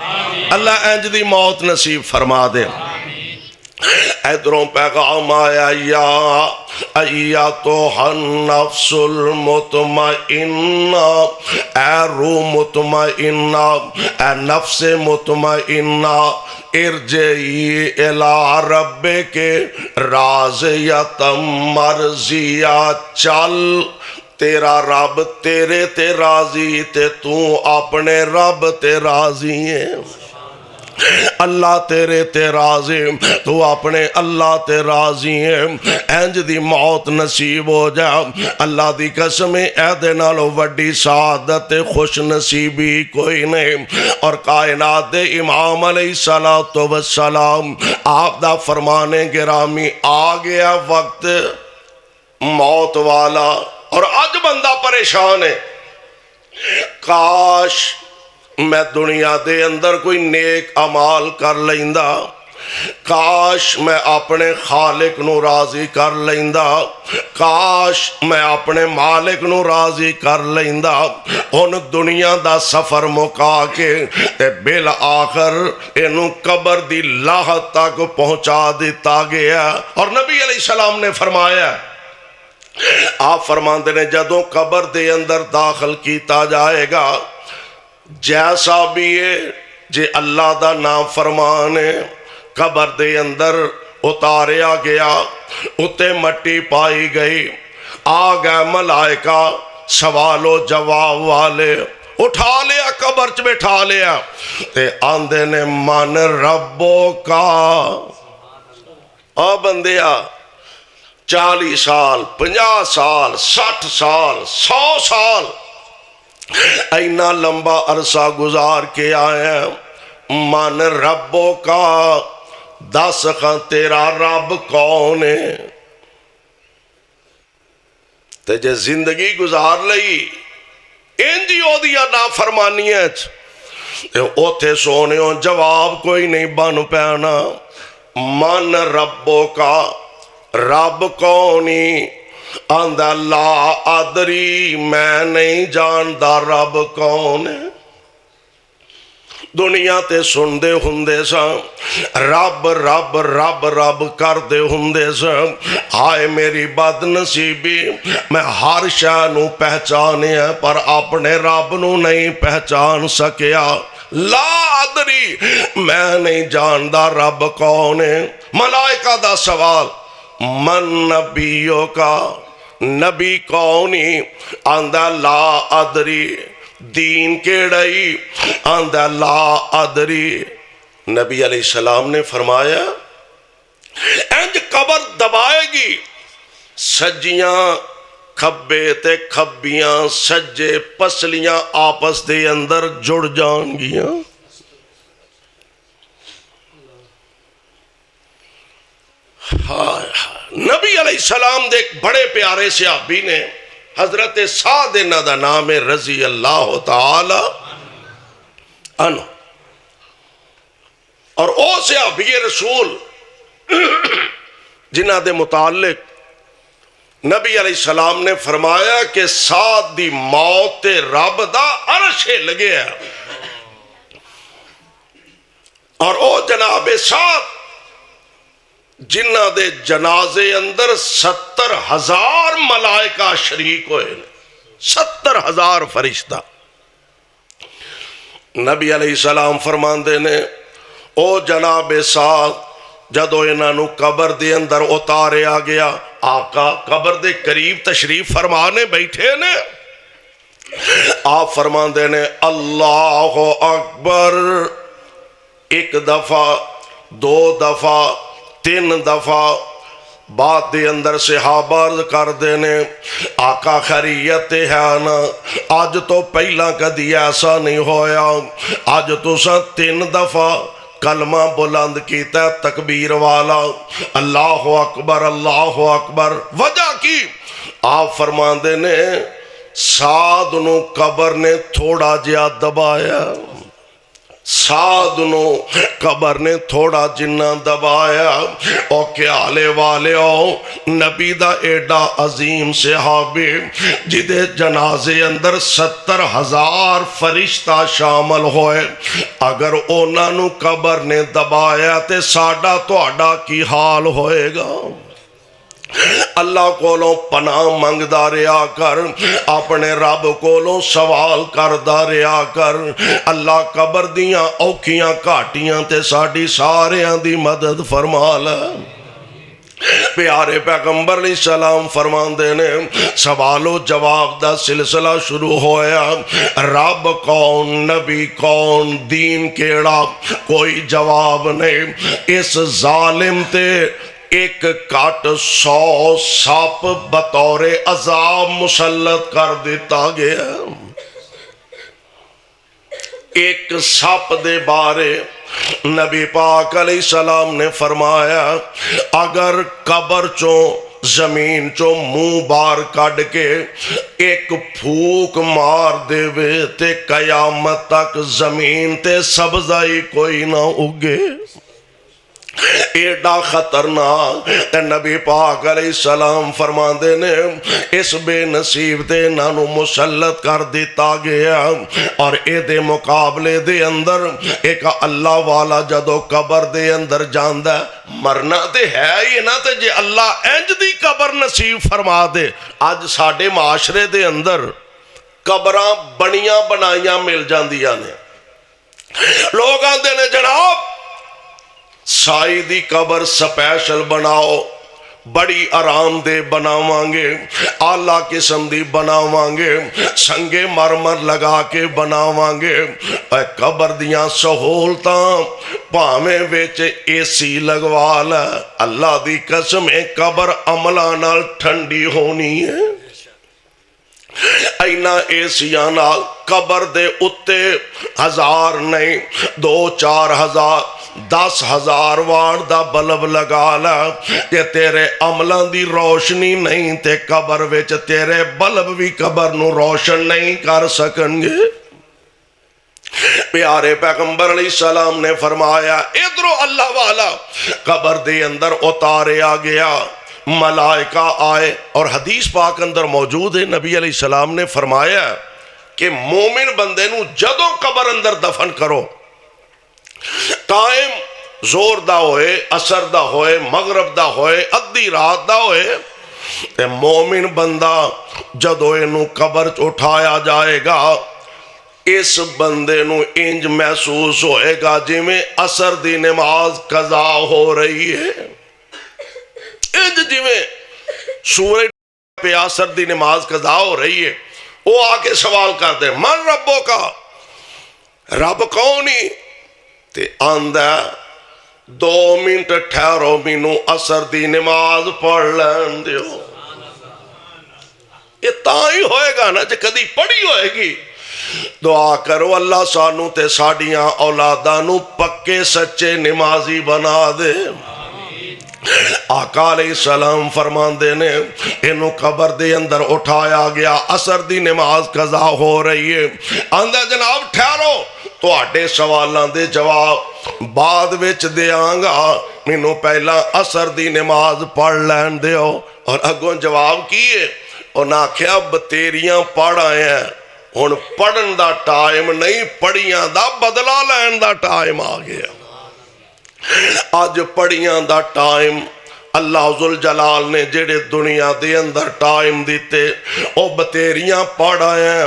اللہ انج دی موت نصیب فرما دے۔ ادھروں پیغام آیا، یا ایتھا النفس المطمئنہ، اے روح مطمئنہ، اے نفس مطمئنہ، ارجعی الی ربک راضیۃ مرضیہ، چل تیرا رب تیرے تے راضی تے تو اپنے رب تے راضی ہے، اللہ تیرے تے راضی تو اپنے اللہ تے راضی ہے۔ انج دی موت نصیب ہو جا، اللہ دی قسم اے نالو وڈی سعادت خوش نصیبی کوئی نہیں۔ اور کائنات دے امام علیہ السلام آپ دا فرمانے گرامی، آ گیا وقت موت والا، اور آج بندہ پریشان ہے، کاش میں دنیا دے اندر کوئی نیک عمال کر لیندہ، کاش میں اپنے خالق نو راضی کر لیندہ، کاش میں اپنے مالک نو راضی کر لیندہ۔ ان دنیا دا سفر مکا کے تے بالآخر انو قبر دی لاہ تک پہنچا دیتا گیا۔ اور نبی علیہ السلام نے فرمایا، آپ فرماندے نے جدوں قبر دے اندر داخل کیتا جائے گا، جیسا بھی ہے جے اللہ دا نام فرمانے قبر دے اندر اتاریا گیا، اتے مٹی پائی گئی، آ گئے ملائکہ سوال و جواب والے، اٹھا لیا قبر چ بٹھا لیا تے آندے نے من ربو کا، آ بندیا 40 سال 50 سال 60 سال 100 سال اینا لمبا عرصہ گزار کے آئے ہیں۔ من ربوں کا دس خاں تیرا رب کون ہے؟ تے جے زندگی گزار لئی انجی او دیا نافرمانی ہے اوتھے سونےوں جواب کوئی نہیں بن پینا۔ من ربوں کا رب کونی آندہ لا ادری میں نہیں جاندہ رب کون ہے۔ دنیا تے سن دے ہندے سا رب رب رب رب کر دے ہندے سا آئے میری بد نصیبی میں ہر شے نو پہچانے ہیں پر اپنے رب نو نہیں پہچان سکیا۔ لا ادری میں نہیں جاندہ رب کون ہے۔ ملائکہ دا سوال من نبیوں کا نبی کونی آندہ لا ادری دین کیڑائی آندہ لا ادری۔ نبی علیہ السلام نے فرمایا انج قبر دبائے گی سجیاں کھبے تے کھبیاں سجے پسلیاں آپس دے اندر جڑ جان گیاں۔ نبی علیہ السلام دے ایک بڑے پیارے صحابی نے حضرت سعد دا نام رضی اللہ تعالی عنہ اور او صحابی رسول جنہ دے متعلق نبی علیہ السلام نے فرمایا کہ سعد دی موت رب دا عرشے لگے ہے اور او جناب سعد جنہ دے جنازے اندر 70,000 ملائکہ شریک ہوئے 70,000 فرشتہ۔ نبی علیہ السلام فرماندے نے او جناب سعد جدو انہاں نو قبر دے اندر اتارے آ گیا آقا قبر دے قریب تشریف فرمانے بیٹھے نے آپ فرماندے نے اللہ اکبر ایک دفعہ 2 دفعہ 3 دفعہ بعد دے اندر صحابہ عرض کر دینے آقا خیریت ہے نا آج تو پہلا کدی ایسا نہیں ہویا آج تو سا 3 دفعہ کلمہ بلند کیتا تکبیر والا اللہ اکبر وجہ کی آپ فرماندے نے سعد نو قبر نے تھوڑا جیا دبایا سعد نو قبر نے تھوڑا جنہ دبایا او کیالے والے او نبی دا ایڈا عظیم صحابی جدے جنازے اندر 70,000 فرشتہ شامل ہوئے اگر اونا نو قبر نے دبایا تے ساڑا تو اڈا کی حال ہوئے گا۔ اللہ کولوں پناہ منگ دا رہا کر اپنے رب کولوں سوال کر دا رہا کر اللہ قبر دیاں اوکھیاں کاٹیاں تے ساڑی ساریاں دی مدد فرما لے۔ پیارے پیغمبر علیہ السلام فرماندے نے سوال و جواب دا سلسلہ شروع ہویا رب کون نبی کون دین کیڑا کوئی جواب نہیں اس ظالم تے ایک کاٹ 100 ساپ بطور عذاب مسلط کر دیتا گیا۔ ایک ساپ دے بارے نبی پاک علیہ السلام نے فرمایا اگر قبر چوں زمین چوں منہ بار کڈ کے ایک پھوک مار دے وے تے قیامت تک زمین تے سبزائی کوئی نہ اگے ایڈا خطرناک تے نبی پاک علیہ السلام فرماندے نے اس بے نصیب دے نانو مسلط کر دیتا گیا اور اے دے مقابلے دے اندر ایک اللہ والا جدو قبر دے اندر جاندہ مرنا دے ہے ہی نا تے جے اللہ انج دی قبر نصیب فرما دے آج ساڑے معاشرے دے اندر قبراں بنیاں بنائیاں مل جاندیاں نے لوگ آندے نے جناب سائی دی قبر سپیشل بناؤ بڑی آرام دہ بناوانگے، آلہ قسم دی بناوانگے، سنگے مرمر لگا کے بناوانگے۔ اے قبر دیاں سہولتاں پاویں وچ اے سی لگوا لے، اللہ دی قسم ہے قبر عملاں نال ٹھنڈی ہونی ہے۔ اینا ایسیاں نال قبر دے اتے 1000 نہیں 2-4 10,000 واٹ دا بلب لگا لا، تے تیرے عملاں دی روشنی نہیں تے قبر وچ تیرے بلب بھی قبر نو روشن نہیں کر سکن گے۔ پیارے پیغمبر علیہ السلام نے فرمایا ادھرو اللہ والا قبر دے اندر اتاریا گیا، ملائکہ آئے، اور حدیث پاک اندر موجود ہے، نبی علیہ السلام نے فرمایا کہ مومن بندے نو جدوں قبر اندر دفن کرو، ٹائم زور دا ہوئے، عصر دا ہوئے، مغرب دا ہوئے، ادھی رات دا ہوئے، تے مومن بندہ جدوں انو قبر اٹھایا جائے گا، اس بندے نو انج محسوس ہوئے گا جی میں عصر دی نماز قضا ہو رہی ہے، انج جی میں سورج پہ عصر دی نماز قضا ہو رہی ہے۔ وہ آکے سوال کر دے من ربوں کا، رب کونی؟ تے آندہ 2 منٹ ٹھہرو مینوں عصر دی نماز پڑھ لین دیو۔ یہ تاں ہی ہوئے گا نا جے کدی پڑھی ہوئے گی۔ دعا کرو اللہ سانو تے ساڑیاں اولادانو پکے سچے نمازی بنا دے۔ آقا علیہ السلام فرمان دینے انہوں قبر دے اندر اٹھایا گیا، عصر دی نماز قضا ہو رہی ہے، آندہ جناب ٹھہرو تو آٹے سوالان دے جواب بعد وچ دے آنگا، مینوں پہلا عصر دی نماز پڑھ لین دے ہو۔ اور اگوں جواب کیے انہاں کیا بتیریاں پڑھ آئے ہیں، ہن پڑھن دا ٹائم نہیں، پڑھیاں دا بدلہ لین دا ٹائم آ گیا۔ آج پڑھیاں دا ٹائم اللہ ذوالجلال نے جڑے دنیا دے اندر ٹائم دیتے او بتیریاں پڑھ آئے ہیں،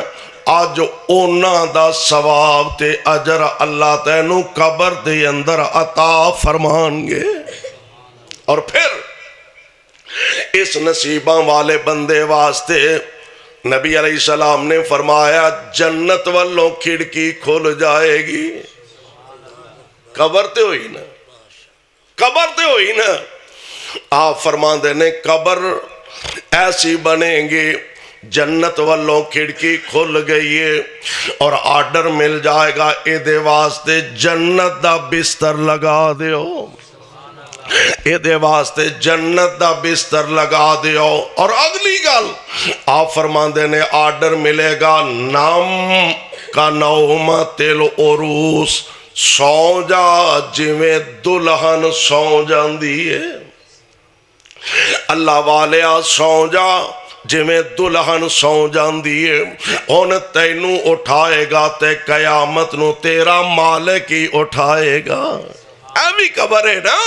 آج اونا دا ثواب تے اجر اللہ تینو قبر دے اندر عطا فرمان گے۔ اور پھر اس نصیباں والے بندے واسطے نبی علیہ السلام نے فرمایا جنت والوں کھڑکی کھل جائے گی۔ قبر تے ہوئی نا، قبر تے ہوئی نا۔ آپ فرمان دینے قبر ایسی بنیں گی، جنت والوں کھڑکی کھل گئی ہے اور آرڈر مل جائے گا اے دے واسطے جنت دا بستر لگا دیو، اے دے واسطے جنت دا بستر لگا دیو۔ اور اگلی گل آپ فرمان دینے آرڈر ملے گا نام کا نومت العروس، سو جا جویں دلہن سو جاندی ہے، اللہ والیا سو جا جویں دلہن سو جاندی ہے۔ ہن تینوں اٹھائے گا تے قیامت نو تیرا مالک ہی اٹھائے گا۔ ایوی قبر ہے نا،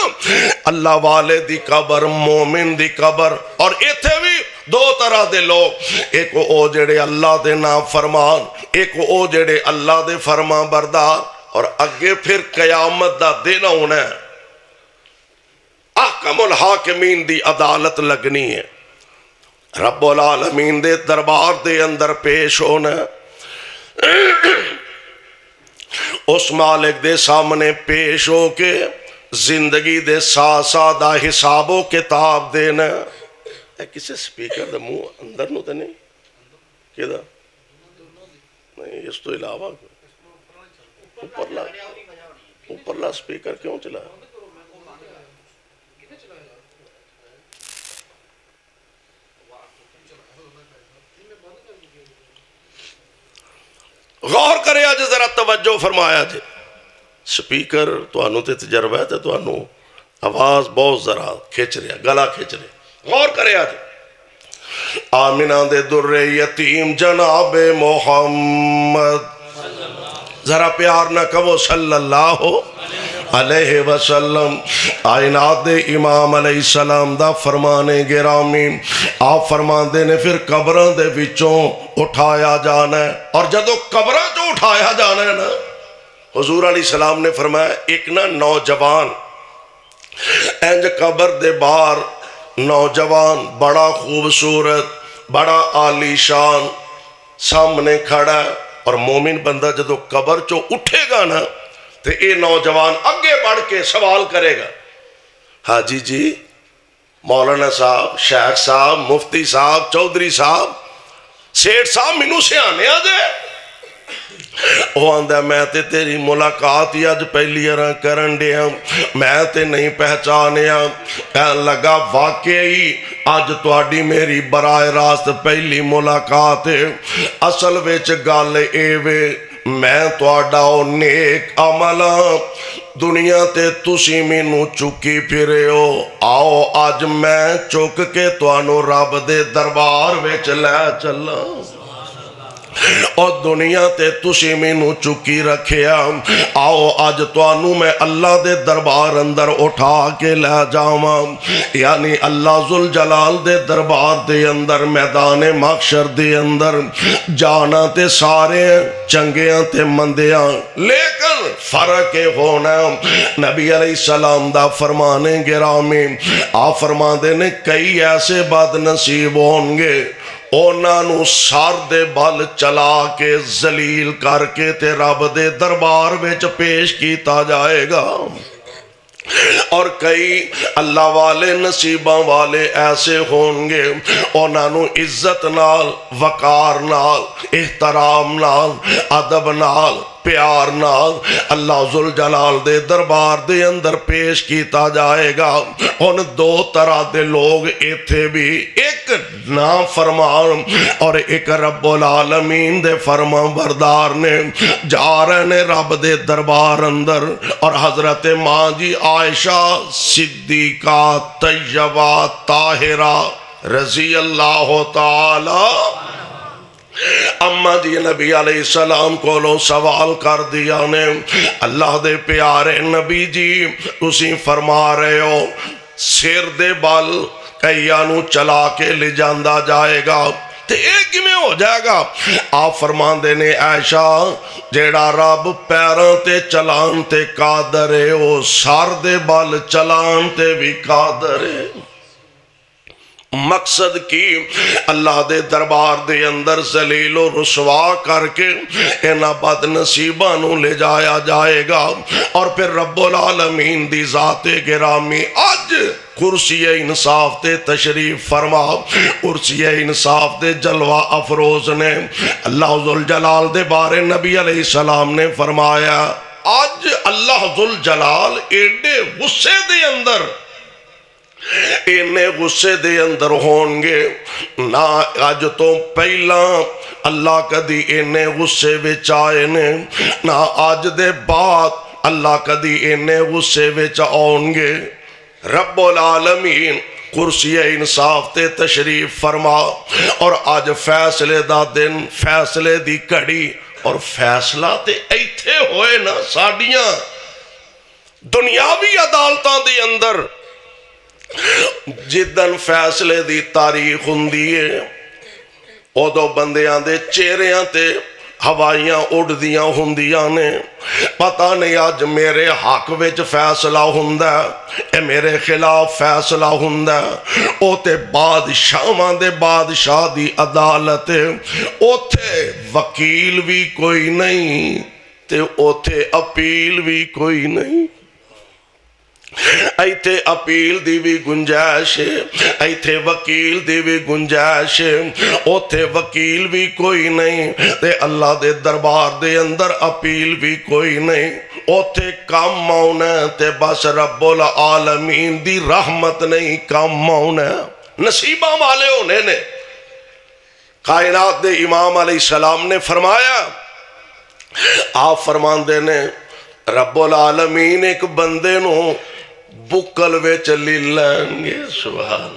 اللہ والے دی قبر، مومن دی قبر۔ اور ایتھے بھی 2 طرح دے لوگ، ایک او جڑے اللہ دے نا فرمان، ایک او جڑے اللہ دے فرما بردار۔ اور اگے پھر قیامت دا دن ہونا ہے، احکم الحاکمین دی عدالت لگنی ہے، رب العالمین دے دربار دے اندر پیش ہونا ہے، اس مالک دے سامنے پیش ہو کے زندگی دے ساتھ دا حساب و کتاب دینا ہے۔ کسی سپیکر دا منہ اندر نو تے نہیں کیدا نہیں، اس تو علاوہ اوپرلا سپیکر کیوں چلا؟ غور کرے آج ذرا توجہ فرمایا جے، سپیکر تو انو تے تجربہ ہے تے تو انو آواز بہت ذرا کھچ رہا، گلا کھچ رہا۔ غور کرے آج آمینہ دے در یتیم جناب محمد، ذرا پیار نہ کہو صلی اللہ علیہ وسلم، کائنات دے امام علیہ السلام دا فرمانے گرامی، آپ فرمان دینے پھر قبروں دے وچوں اٹھایا جانا ہے۔ اور جدو قبروں جو اٹھایا جانا ہے نا، حضور علیہ السلام نے فرمایا ایک نا نوجوان انج قبر دے باہر نوجوان بڑا خوبصورت بڑا عالی شان سامنے کھڑا ہے، اور مومن بندہ جدو قبر چو اٹھے گا نا تو اے نوجوان اگے بڑھ کے سوال کرے گا، حاجی جی، مولانا صاحب، شیخ صاحب، مفتی صاحب، چودھری صاحب، سیٹھ صاحب، مینوں سیانے آ دے۔ وہ آندہ میں تے تیری ملاقات ہی اج پہلی ارہ کرن دیا، میں تے نہیں پہچانیا۔ کہن لگا واقعی اج تواڈی میری براہ راست پہلی ملاقات ہے۔ اصل وچ گل اے وے میں تواڈا او نیک عمل دنیا تے تسی مینوں چکی پھرے ہو، آؤ اج میں چک کے توانوں رب دے دربار وچ لے چلا۔ اور دنیا تے تسی مینوں چکی رکھیا، آؤ اج توانوں میں اللہ دے دربار اندر اٹھا کے لے جاواں، یعنی اللہ ذوالجلال دے دربار دے اندر میدان محشر دے اندر جانا تے سارے چنگیاں تے مندیاں، لیکن فرق ہونا نبی علیہ السلام دا فرمانے گرامی، آپ فرما دے نے کئی ایسے بد نصیب ہوں گے اونا نو سار دے بال چلا کے ذلیل کر کے تے رب دے دربار وچ پیش کیتا جائے گا، اور کئی اللہ والے نصیباں والے ایسے ہوں گے اونا نو عزت نال، وقار نال، احترام نال، ادب نال، پیار نال اللہ ذوالجلال دے دربار دے اندر پیش کیتا جائے گا۔ ان دو طرح دے لوگ ایتھے بھی، ایک نام فرمان اور ایک رب العالمین دے فرمان بردار نے جا رہے نے رب دے دربار اندر، اور حضرت ماں جی عائشہ صدیقہ طیبہ طاہرہ رضی اللہ تعالی اما جی نبی علیہ السلام کو لو سوال کر دیا نے، اللہ دے پیارے نبی جی تسی فرما رہے ہو سر دے بال کئیانو چلا کے لے جاندہ جائے گا، تے ایک میں ہو جائے گا؟ آپ فرمان دینے عائشہ جیڑا رب پیران تے چلان تے قادر ہے، وہ سار دے بال چلان تے بھی قادر ہے۔ مقصد کی اللہ دے دربار دے اندر ذلیل و رسوا کر کے انہاں بد نصیبانوں لے جایا جائے گا، اور پھر رب العالمین دی ذات گرامی آج کرسی انصاف تے تشریف فرما، کرسی انصاف دے جلوہ افروز نے اللہ ذوالجلال دے بارے نبی علیہ السلام نے فرمایا، آج اللہ ذوالجلال ایڈے غصے دے اندر انہیں غصے دے اندر ہون گے نہ آج تو پہلا اللہ کدی انہیں غصے وچ آئے نے، نہ آج دے بعد اللہ کدی انہیں غصے وچ آؤں گے۔ رب العالمین کرسی انصاف تے تشریف فرما، اور آج فیصلے دا دن، فیصلے دی کڑی، اور فیصلہ تے ایتھے ہوئے نا ساڑیاں دنیاوی عدالتاں دے اندر جدن فیصلے دی تاریخ ہوندی ہے، ادو بندیاں دے چہریاں تے ہوائیاں اڑ دیاں ہوندیاں نے، پتہ نہیں آج میرے حق وچ فیصلہ ہوندا ہے، اے میرے خلاف فیصلہ ہوندا ہے، او تے بادشاہاں دے بادشاہ دی عدالت ہے، اوتھے وکیل بھی کوئی نہیں تے اوتھے اپیل بھی کوئی نہیں، ایتھے اپیل دی بھی گنجائش ہے، ایتھے وکیل دی بھی گنجائش ہے، اوتھے وکیل بھی کوئی نہیں تے اللہ دے دربار دے اندر اپیل بھی کوئی نہیں، اوتھے کام مونا تے بس رب العالمین دی رحمت نہیں کام مونا، نصیبہ والے ہونے نے۔ کائنات دے امام علیہ السلام نے فرمایا، آپ فرمان دے نے رب العالمین ایک بندے نو بکل وچ لے لیں گے، سبحان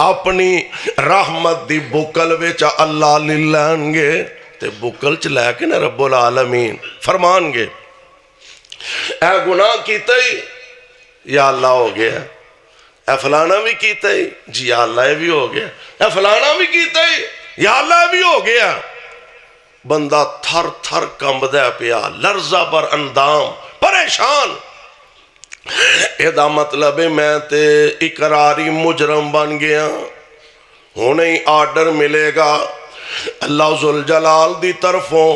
اپنی رحمت دی بکل وچ اللہ لے لیں گے، تے بکل چ لے کے نا رب العالمین فرمان گے اے گناہ کیتا ہی یا اللہ ہو گیا، اے فلانا بھی کیتا ہی جی یا اللہ بھی ہو گیا، اے فلانا بھی کیتا ہی یا اللہ بھی ہو گیا، بندہ تھر تھر کمبدا پیا، لرزہ بر اندام، پریشان، یہ مطلب ہے میں تے اقراری مجرم بن گیا، ہونے ہی آرڈر ملے گا اللہ ذوالجلال دی طرفوں،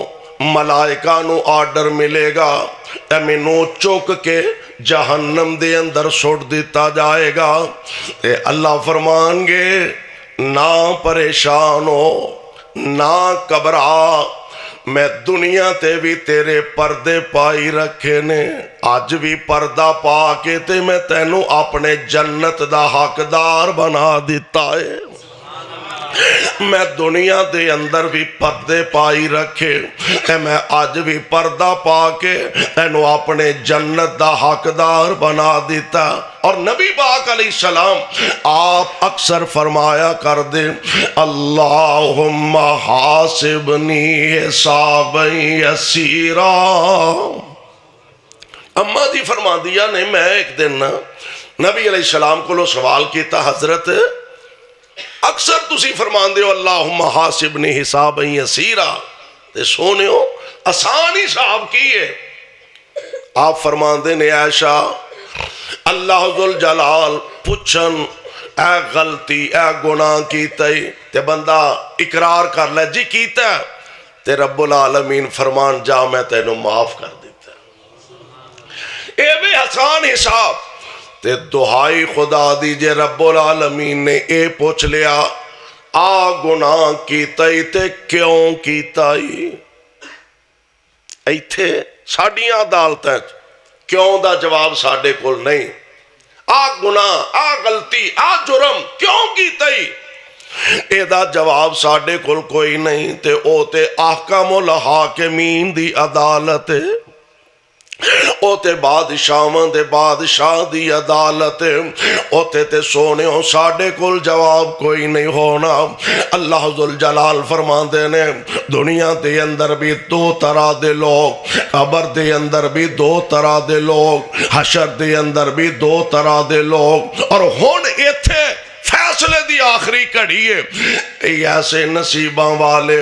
ملائکہ نو آرڈر ملے گا اے مینوں چک کے جہنم دے اندر سٹ دیتا جائے گا۔ اے اللہ فرمان گے نہ پریشان ہو، نہ گھبرا، میں دنیا تے بھی تیرے پردے پائی رکھے نے، آج بھی پردہ پا کے تے میں تینوں اپنے جنت دا حقدار بنا دیتا ہے۔ میں دنیا دے اندر بھی پردے پائی رکھے تے میں آج بھی پردہ پا کے تینوں اپنے جنت دا حقدار بنا دیتا۔ اور نبی پاک علیہ السلام آپ اکثر فرمایا کر دے اللہم حاسبنی حسابا یسیرا۔ اما جی فرما دیا نے میں ایک دن نبی علیہ السلام کو سوال کیتا حضرت اکثر تسی فرمان دیو اللہم حاسبنی حسابا یسیرا تے سونے ہو آسان حساب کی ہے۔ آپ فرمان دے نے عائشہ اللہ ذوالجلال پوچھن اے غلطی اے گناہ کیتا ہی تے بندہ اقرار کر لے جی کیتا ہے تے رب العالمین فرمان جا میں تینوں معاف کر دیتا ہے۔ اے بھی آسان حساب تے دعائی خدا دیجے رب العالمین نے اے پوچھ لیا آ گناہ کیتا ہی تے کیوں کیتا ہی؟ ایتھے ساڑیاں عدالتیں کیوں دا جواب ساڑے کول نہیں، آ گناہ آ غلطی آ جرم کیوں کیتا ہی اے دا جواب ساڑے کول کوئی نہیں تے او تے احکام الحاکمین دی عدالت او تے بادشاہاں دے بادشاہ دی عدالت او تے سونے ہو ساڑے کول جواب کوئی نہیں ہونا۔ اللہ ذوالجلال فرمان دے نے دنیا دے اندر بھی دو طرح دے لوگ، قبر دے اندر بھی دو طرح دے لوگ، حشر دے اندر بھی دو طرح دے لوگ، اور ہون ایتھے فیصلے دی آخری کڑی ہے ایسے نصیباں والے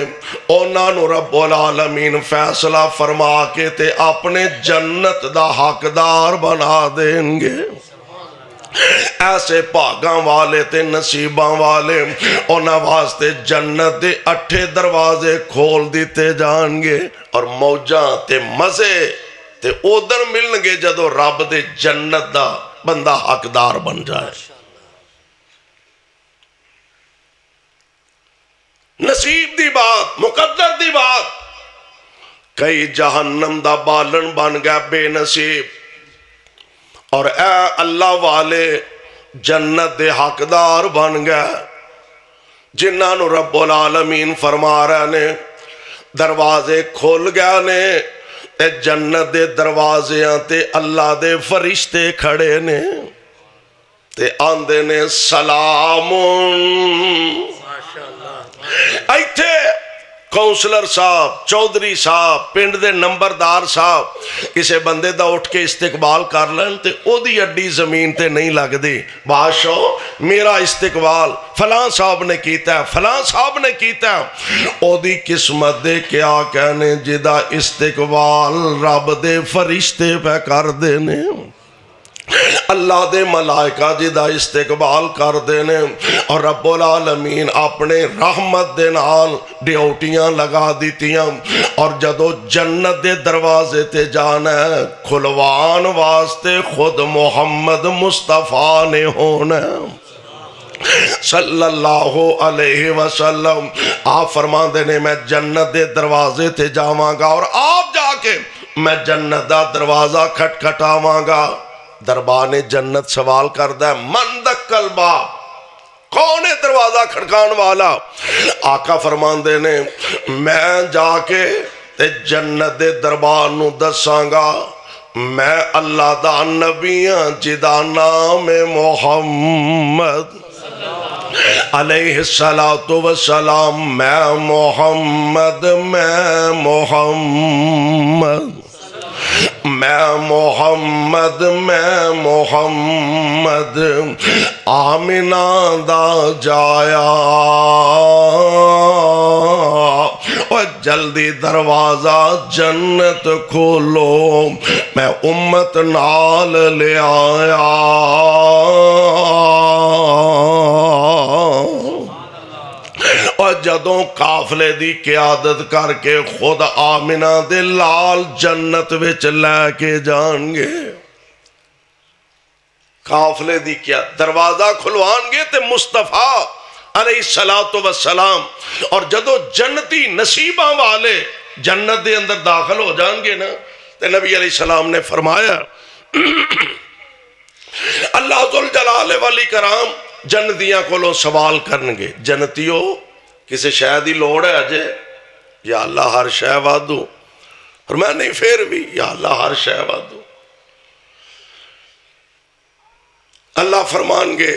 اونا نو رب العالمین فیصلہ فرما کے تے اپنے جنت دا حقدار بنا دیں گے۔ ایسے پاگاں والے تے نصیباں والے اونا واسطے جنت دے 8 دروازے کھول دیتے جان گے، اور موجاں تے مزے تے ادھر ملن گے جدو رب دے جنت دا بندہ حقدار بن جائے۔ نصیب دی بات، مقدر دی بات، کئی جہنم دا بالن بن گیا بے نصیب، اور اے اللہ والے جنت دے حقدار بن گیا جنہاں نو رب العالمین فرما رہے نے دروازے کھول گیا نے تے جنت دے دروازے تے اللہ دے فرشتے کھڑے نے تے آندے نے سلامون۔ ایتھے کونسلر صاحب، چودھری صاحب، پنڈ دے نمبردار صاحب کسے بندے دا اٹھ کے استقبال کر لیں تے او دی اڈی زمین تے نہیں لگ دی بادشاہ میرا استقبال فلاں صاحب نے کیتا ہے، فلاں صاحب نے کیتا ہے، او دی قسمت دے کیا کہنے جدا استقبال رب دے فرشتے پہ کر دینے، اللہ دے ملائکہ جدا استقبال کر دینے، اور رب العالمین اپنے رحمت دے نال ڈیوٹیاں لگا دیتیاں، اور جدو جنت دے دروازے تے جانا ہے کھلوان واسطے خود محمد مصطفیٰ نے ہونا صلی اللہ علیہ وسلم۔ آپ فرما دینے میں جنت دے دروازے تے جاواں گا، اور آپ جا کے میں جنت دا دروازہ کھٹکھٹاواں گا۔ دربان جنت سوال کردہ ہے من دکل باب، کون ہے دروازہ کھڑکان والا؟ آقا فرمان دینے میں جا کے تے جنت دے دربار نو دساں گا میں اللہ دا نبیاں جدا نام محمد علیہ السلام، میں محمد آمنہ دا جایا جلدی دروازہ جنت کھولو میں امت نال لے آیا اور جدوں قافلے دی قیادت کر کے خود آمنہ دے لال جنت وچ لے کے جان گے قافلے دی کیا دروازہ کھلوان گے تے مصطفیٰ علیہ السلام اور جدو جنتی نصیباں والے جنت دے اندر داخل ہو جان گے نا تے نبی علیہ السلام نے فرمایا اللہ ذوالجلال والاکرام جنتیاں کولوں سوال کرنگے جنتیوں کسی شے دی لوڑ ہے اجے یا اللہ ہر شے وادو اور میں نہیں پھر بھی یا اللہ ہر شے وادو اللہ فرمان گے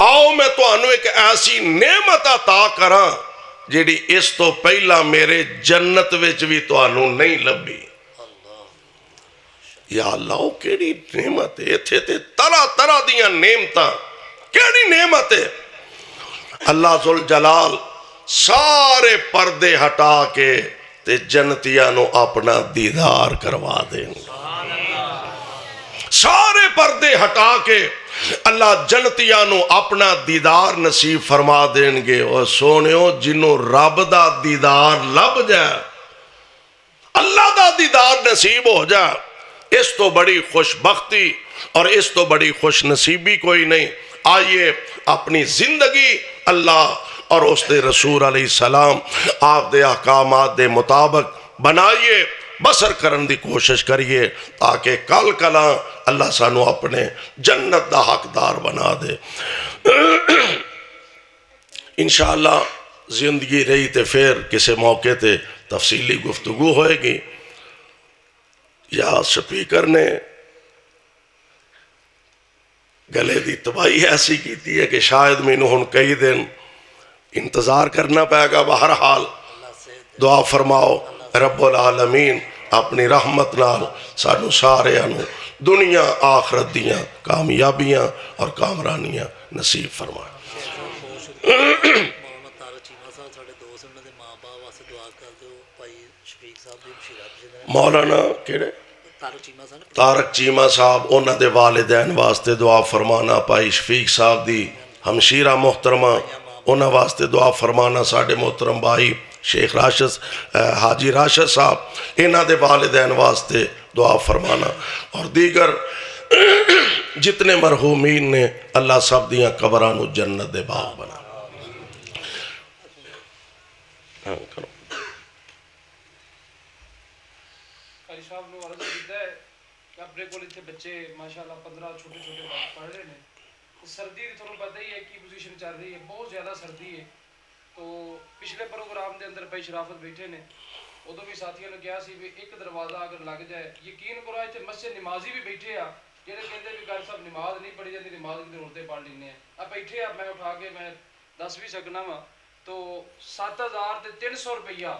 آؤ میں تو انو ایک ایسی نعمت عطا کراں جیڑی اس تو پہلا میرے جنت وچ بھی تو انو نہیں لبی یا اللہ کیڑی نعمت ہے تھے تے طرح طرح دیاں نعمتاں کیڑی نعمت ہے اللہ ذوالجلال سارے پردے ہٹا کے تے جنتیاں نو اپنا دیدار کروا دیں سارے پردے ہٹا کے اللہ جنتیاں نو اپنا دیدار نصیب فرما دیں گے اور سونیو جنوں رب دا دیدار لب جائے اللہ دا دیدار نصیب ہو جائے اس تو بڑی خوش بختی اور اس تو بڑی خوش نصیبی کوئی نہیں آئیے اپنی زندگی اللہ اور اس دے رسول علیہ السلام آپ دے احکامات دے مطابق بنائیے بسر کرن دی کوشش کریے تاکہ کل کلاں اللہ سانو اپنے جنت دا حقدار بنا دے انشاءاللہ زندگی رہی تے پھر کسی موقع تے تفصیلی گفتگو ہوئے گی یا سپیکر نے گلے دی تباہی ایسی کیتی ہے کہ شاید مینوں ہن کئی دن انتظار کرنا پائے گا بہرحال دعا فرماؤ رب العالمین اپنی رحمت نال سانو سارے انو دنیا آخرت دیاں کامیابیاں اور کامرانیاں نصیب فرمائے مولانا کیڑے تارک چیمہ صاحب انہاں دے والدین واسطے دعا فرمانا پائی شفیق صاحب دی ہمشیرہ محترمہ انہاں واسطے دعا فرمانا ساڑھے محترم بھائی شیخ راشد حاجی راشد صاحب انہاں دے والدین واسطے دعا فرمانا اور دیگر جتنے مرحومین نے اللہ سب دیاں قبرانو جنت دے باغ بنا قاری صاحب نے عرض کیتا ہے کہ اپنے کو لیتے بچے ماشاءاللہ 15 چھوٹے چھوٹے پڑھ رہے ہیں سردی دی تھوڑا پتہ ہی ہے کی پوزیشن چل رہی ہے بہت زیادہ سردی ہے تو پچھلے پروگرام دے اندر بھائی شرافت بیٹھے نے ادو بھی ساتھیوں نے کہا سی بھی ایک دروازہ اگر لگ جائے یقین کرو اتنے مسجد نمازی بھی بیٹھے آ جہاں کہتے بھی قاری صاحب نماز نہیں پڑھی جاتی نماز کی ضرورتیں پڑھ لینے ہیں اب بیٹھے آ میں اٹھا کے میں دس بھی سکنا وا تو 7,300 روپیہ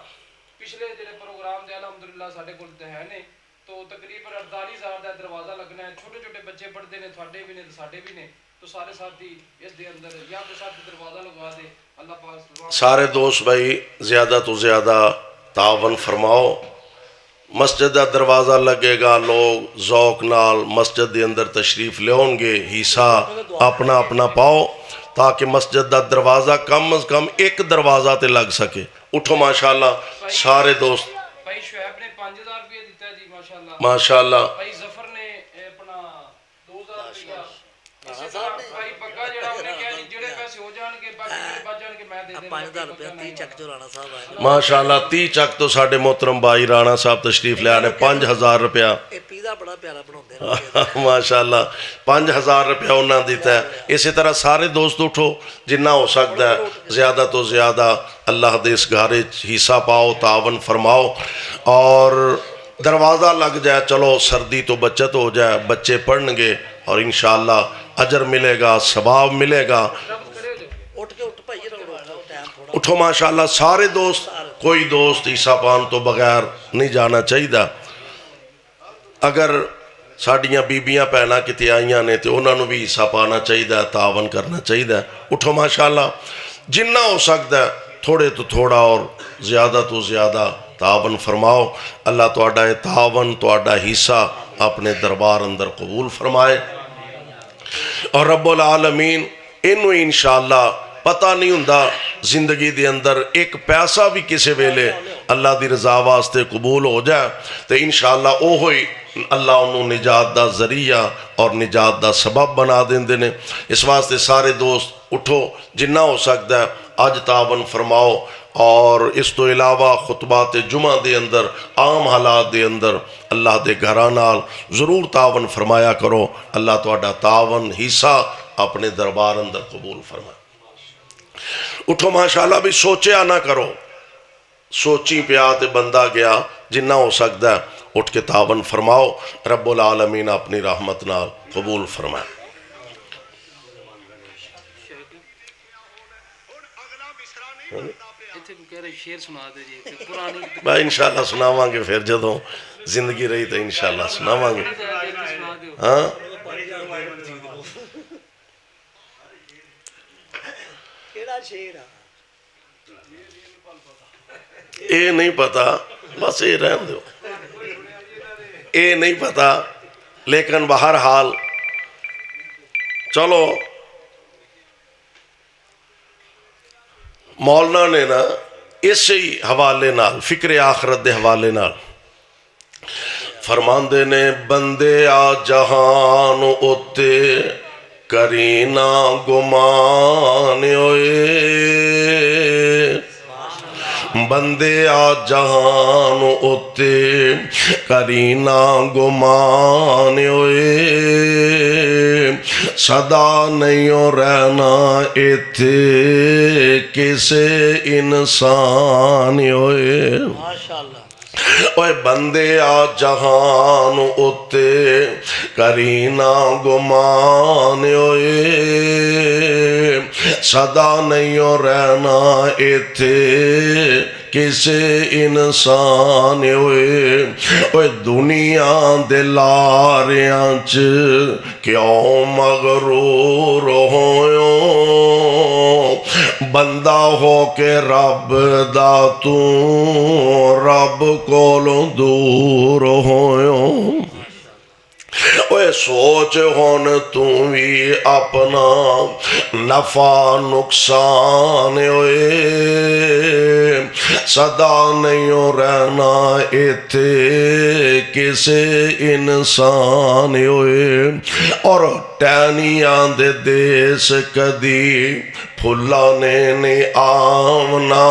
پچھلے جڑے پروگرام دے الحمدللہ ساڈے کول تے ہے نے تو تقریباً 48,000 دا دروازہ لگنا ہے چھوٹے چھوٹے بچے پڑھتے ہیں تھوڑے بھی نے ساڈے بھی نے تو سارے ساتھی اس دے اندر یا کوئی ساتھی دروازہ لگوا دے اللہ پاک سارے دوست بھائی زیادہ تو زیادہ تعاون فرماؤ مسجد دا دروازہ لگے گا لوگ ذوق نال مسجد دے اندر تشریف لیون گے حصہ اپنا اپنا پاؤ تاکہ مسجد دا دروازہ کم از کم ایک دروازہ تے لگ سکے اٹھو ماشاءاللہ سارے دوست بھائی شعیب نے 5,000 روپیہ دیتا ہے جی ماشاءاللہ ماشاءاللہ بھائی ظفر نے اپنا 2,000 روپیہ اسی طرح بھائی پکا جڑا انہیں کہا جی جڑے پیسے ہو جان کے باقی جڑے بچ جان کے میں دے دیں 5,000 روپیہ 30 چک جو رانا صاحب آئے ماشاءاللہ 30 چک تو ساڑھے محترم بھائی رانا صاحب تشریف لے آنے 5,000 روپیہ اے پیزا بڑا پیارا بناؤں دے ماشاءاللہ 5,000 روپیہ انہاں دیتا ہے اسی طرح سارے دوست اٹھو جنہ ہو سکتا ہے زیادہ تو زیادہ اللہ دے اس گھارے حصہ پاؤ تعاون فرماؤ اور دروازہ لگ جائے چلو سردی تو بچت ہو جائے بچے پڑھن گے اور انشاءاللہ اجر ملے گا ثواب ملے گا اٹھ کے اٹھ پائیے اٹھو ماشاءاللہ سارے دوست کوئی دوست عیسیٰ پان تو بغیر نہیں جانا چاہیے اگر ساڑیاں بیبیاں پہنا کتے آئیاں نے تو انہوں نے بھی حصہ پانا چاہیے تعاون کرنا چاہیے اٹھو ماشاءاللہ جنہ ہو سکتا ہے تھوڑے تو تھوڑا اور زیادہ تو زیادہ تعاون فرماؤ. اللہ تہاڈا اے تعاون تہاڈا حصہ اپنے دربار اندر قبول فرمائے. اور رب العالمین انہوں انشاءاللہ پتہ نہیں ہوندا زندگی دے اندر ایک پیسہ بھی کسے ویلے اللہ دی رضا واسطے قبول ہو جائے تو انشاءاللہ او ہوئی اللہ انہوں نجات دا ذریعہ اور نجات دا سبب بنا دیندے نے. اس واسطے سارے دوست اٹھو جنہ ہو سکتا ہے اج تعاون فرماؤ. اور اس تو علاوہ خطبات جمعہ دے اندر عام حالات دے اندر اللہ دے گھراں نال ضرور تعاون فرمایا کرو. اللہ تہاڈا تعاون حصہ اپنے دربار اندر قبول فرمائے. اٹھو ماشاءاللہ بھی سوچیا نہ کرو, سوچی پیا تے بندہ گیا. جنہ ہو سکتا ہے اٹھ کے تعاون فرماؤ. رب العالمین اپنی رحمت نال قبول فرمائے. میں انشاءاللہ سناواں گے پھر جدوں زندگی رہی تو انشاءاللہ سناواں گے. ہاں اے نہیں پتا, بس اے رہن دو, اے نہیں پتا. لیکن بہرحال چلو مولانا نے نا اسی حوالے نال فکر آخرت دے حوالے نال فرماندے نے بندے آ جہان اتے کرینا گمان ہوئے, بندے آ جہان اتے کرینا گمان ہوئے, صدا نہیں رہنا ایتھے کسے انسان ہوئے. ماشاءاللہ. اوے بندے آ جہان اتے کرینا گمان ہوئے, صدا نہیں رہنا ایتھے کسے انسان ہوئے. اوے دنیا دے لاریاں چ کیوں مغرور ہویوں, بندہ ہو کے رب دا تو رب کولوں دور ہویوں. اوے سوچ ہون تو بھی اپنا نفع نقصان ہوئے, صدا نہیں رہنا ایتھے کسے انسان ہوئے. اور ٹہنیاں دے دیس کدی پھلانے نہیں آمنا,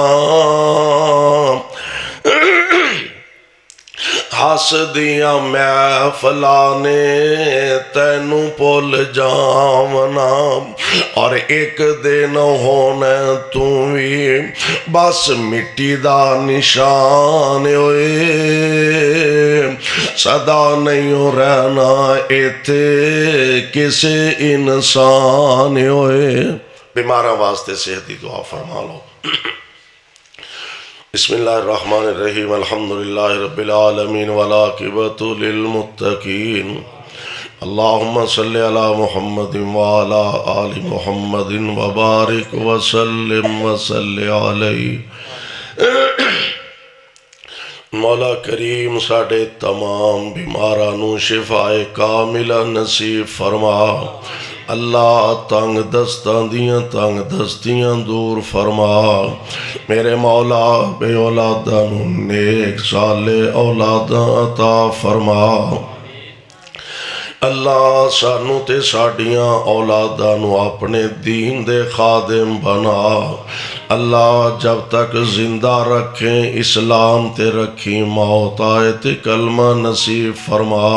ہس دیاں محفلانے تینوں پل جامنا. اور ایک دن ہونا تو بھی بس مٹی دا نشان ہوئے, صدا نہیں رہنا ایتھے کسے انسان ہوئے. بیماراں واسطے صحت دی دعا فرما لو. بسم اللہ الرحمن الرحیم. الحمدللہ رب العالمین والعاقبۃ للمتقین. اللہم صلی علی محمد وعلی آل محمد وبارک وسلم وصلی علیہ. مولا کریم ساڑے تمام بیمارانوں شفائے کاملہ نصیب فرما. اللہ تنگ دستیاں دور فرما. میرے مولا بے اولاداں نیک صالح اولاداں عطا فرما. اللہ سانو تے ساڑیاں اولاداں اپنے دین دے خادم بنا. اللہ جب تک زندہ رکھیں اسلام تے رکھی, موت آئے تے کلمہ نصیب فرما.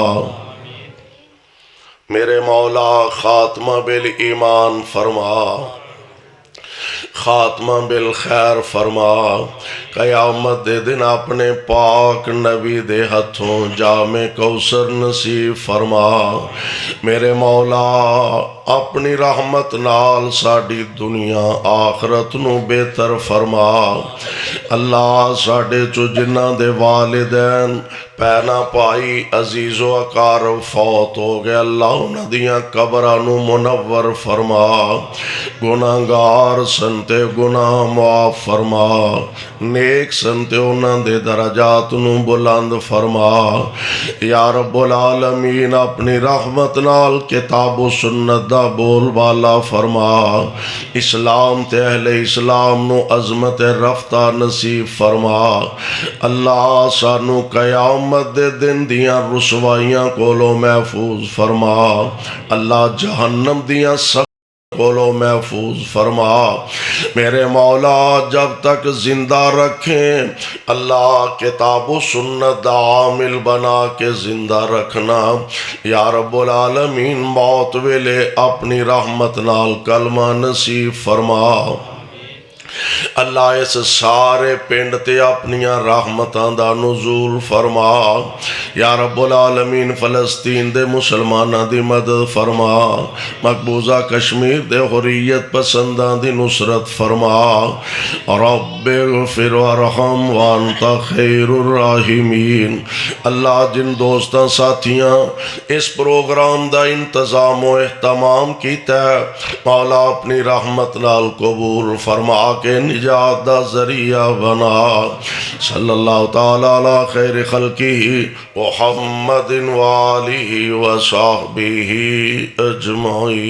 میرے مولا خاتمہ بالایمان فرما, خاتمہ بالخیر فرما. قیامت دے دن اپنے پاک نبی دے ہتھوں جام کوثر نصیب فرما. میرے مولا اپنی رحمت نال ساڈی دنیا آخرت نو بہتر فرما اللہ ساڈے چو جنہ دے والدین پینا پائی عزیز و اقارب فوت ہو گئے اللہ انہاں دیاں قبراں نو منور فرما گناہگار سنتے گناہ معاف فرما نیک سنتے انہاں دے درجات نو بلند فرما یا رب العالمین اپنی رحمت نال کتاب و سنت دا بول بالا فرما اسلام تے اہل اسلام نو عظمت رفتہ نصیب فرما اللہ سانو قیامت دے دن دیاں رسوائیاں کولو محفوظ فرما اللہ جہنم دیاں سخت کولو محفوظ فرما میرے مولا جب تک زندہ رکھیں اللہ کتاب و سنت دا عامل بنا کے زندہ رکھنا یا رب العالمین موت ویلے اپنی رحمت نال کلمہ نصیب فرما اللہ اس سارے پنڈ تے اپنیاں رحمتاں دا نزول فرما یا رب العالمین فلسطین دے مسلماناں دی مدد فرما مقبوضہ کشمیر دے حریت پسنداں دی نصرت فرما رب اغفر وارحم وانت خیر الراحمین اللہ جن دوستاں ساتھیاں اس پروگرام دا انتظام و اہتمام کیتا ہے مولا اپنی رحمت نال قبول فرما کے نجات دا ذریعہ بنا صلی اللہ تعالی علی خیر خلقہ محمد وآلہ وصحبہ اجمعین